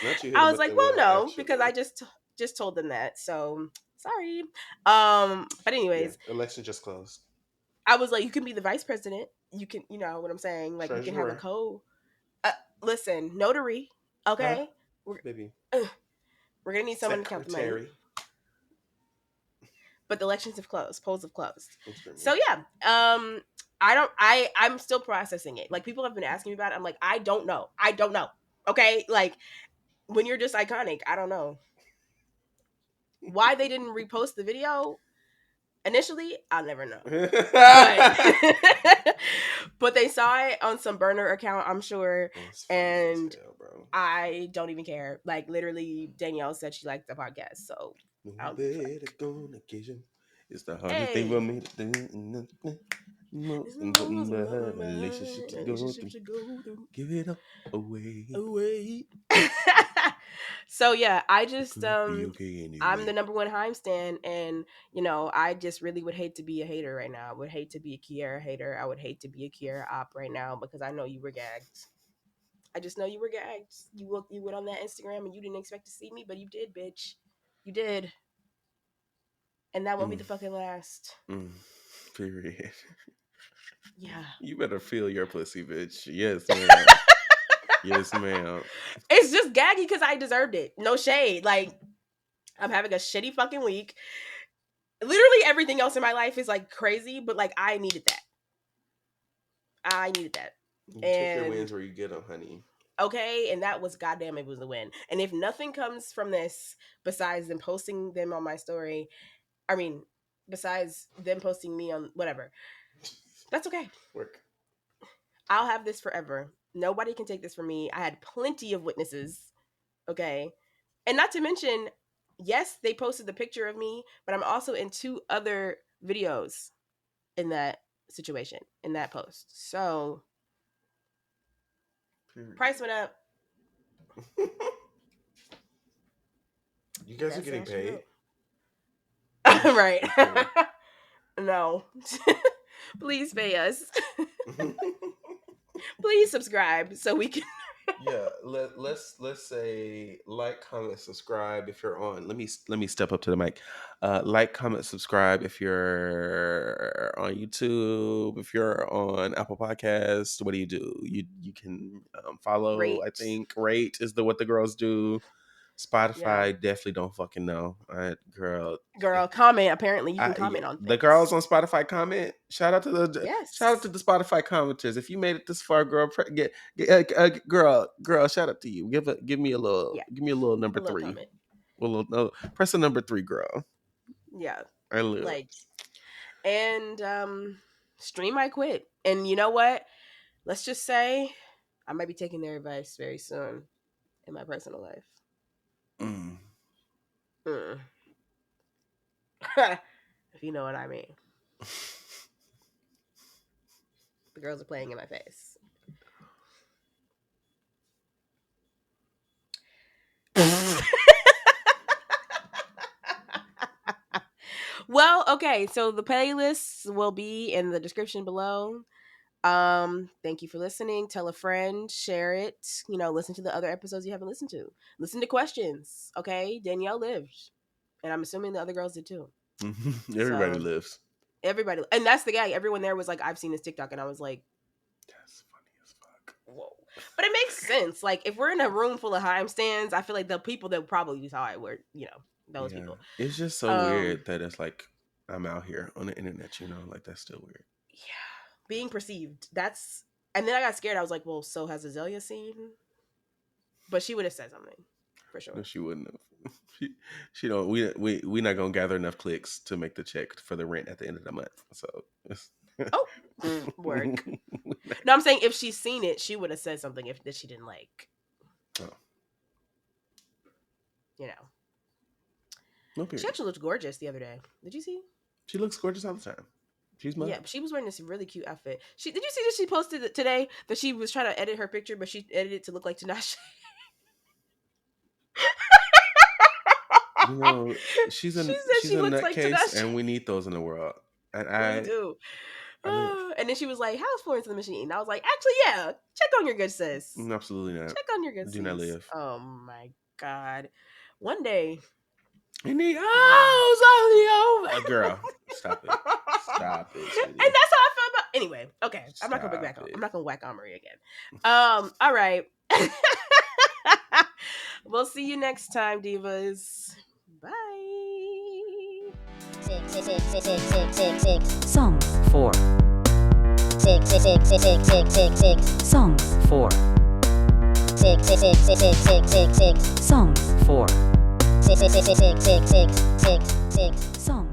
Not you hit I him was with like, the "Well, well, no, because actually. I just told them that." So sorry. But Yeah, anyways, election just closed. I was like, "You can be the vice president. You can, you know what I'm saying? Like, you can have a Treasurer. listen, notary. Huh? Okay, we're, Baby. we're gonna need someone to count the money." Secretary. But the elections have closed, polls have closed. I'm screaming. So yeah, I'm still processing it. Like people have been asking me about it. I'm like, I don't know. Okay, like when you're just iconic, I don't know why they didn't repost the video initially. I'll never know. But but they saw it on some burner account, I'm sure, and hell, bro. I don't even care. Like literally, Danielle said she liked the podcast, so No better on occasion. It's the hardest thing hey. for me to do. Most important relationship to go through. Give it up away. So yeah, I just Could be okay anyway. I'm the number 1 Haim stan, and you know, I just really would hate to be a hater right now. I would hate to be a Kiara hater. I would hate to be a Kiara op right now because I know you were gagged. I just know you were gagged. You went on that Instagram and you didn't expect to see me, but you did, bitch. You did. And that won't be the fucking last. Period. Yeah. You better feel your pussy, bitch. Yes, ma'am. Yes, ma'am. It's just gaggy because I deserved it. No shade. Like, I'm having a shitty fucking week. Literally everything else in my life is like crazy, but like I needed that. I needed that. You take your wins where you get them, honey. Okay, and that was goddamn it was a win. And if nothing comes from this besides them posting them on my story, I mean, besides them posting me on whatever, that's okay. Work. I'll have this forever. Nobody can take this from me. I had plenty of witnesses. Okay. And not to mention, yes, they posted the picture of me, but I'm also in 2 other videos in that situation, in that post. So, Period. price went up. You guys are getting paid? Right. No. Please pay us. Please subscribe so we can Yeah, let's say like, comment, subscribe if you're on. Let me step up to the mic. Like, comment, subscribe if you're on YouTube. If you're on Apple Podcasts, what do? You can follow. I Rate. think rate is what the girls do. Yeah. Spotify definitely don't fucking know. Girl, Girl, comment. Apparently you can comment on the girls things. on Spotify comment. Shout out to Yes. the Spotify commenters. If you made it this far, girl, girl, shout out to you. Yeah. Give me a little Leave number a little three. comment. Press the number 3, girl. Yeah. I live. Like, and stream I quit. And you know what? Let's just say I might be taking their advice very soon in my personal life. Mm. Mm. If you know what I mean. The girls are playing in my face. Well, okay, so the playlists will be in the description below. Thank you for listening. Tell a friend, share it, listen to the other episodes you haven't listened to. Listen to questions, okay? Danielle lived. And I'm assuming the other girls did too. Everybody So lives. everybody, and that's the guy. Everyone there was like, I've seen this TikTok, and I was like, That's funny as fuck. whoa. But it makes sense. Like, if we're in a room full of Heim stands, I feel like the people that probably saw it were, those Yeah, people. it's just so Um, weird that it's like I'm out here on the internet. Like that's still weird. yeah, being perceived. And then I got scared. I was like, well, so has Azalea seen? But she would have said something for No, sure. she wouldn't have. She don't. We not gonna gather enough clicks to make the check for the rent at the end of the month. So Oh, work. No, I'm saying if she's seen it, she would have said something if that she didn't like. Oh. You know. No She period. actually looked gorgeous the other day. Did you see? She looks gorgeous all the time. She's Yeah, mine. she was wearing this really cute outfit. Did you see that she posted it today that she was trying to edit her picture, but she edited it to look like Tinashe? She's She a said she looks like nutcase, Tinashe. and we need those in the world. And We do. I live. And then she was like, "How's Florence in the Machine?" I was like, "Actually, yeah. Check on your good sis. Absolutely not. Check on your good Do not sis." live. Oh my god. One day. In the arms of the over. Girl, stop it. Stop it, And sweetie. that's how I feel about. Anyway, okay. I'm not gonna Stop bring back on. it. I'm not gonna whack on Marie again. All right. We'll see you next time, divas. Bye. Songs for Songs for Songs for Songs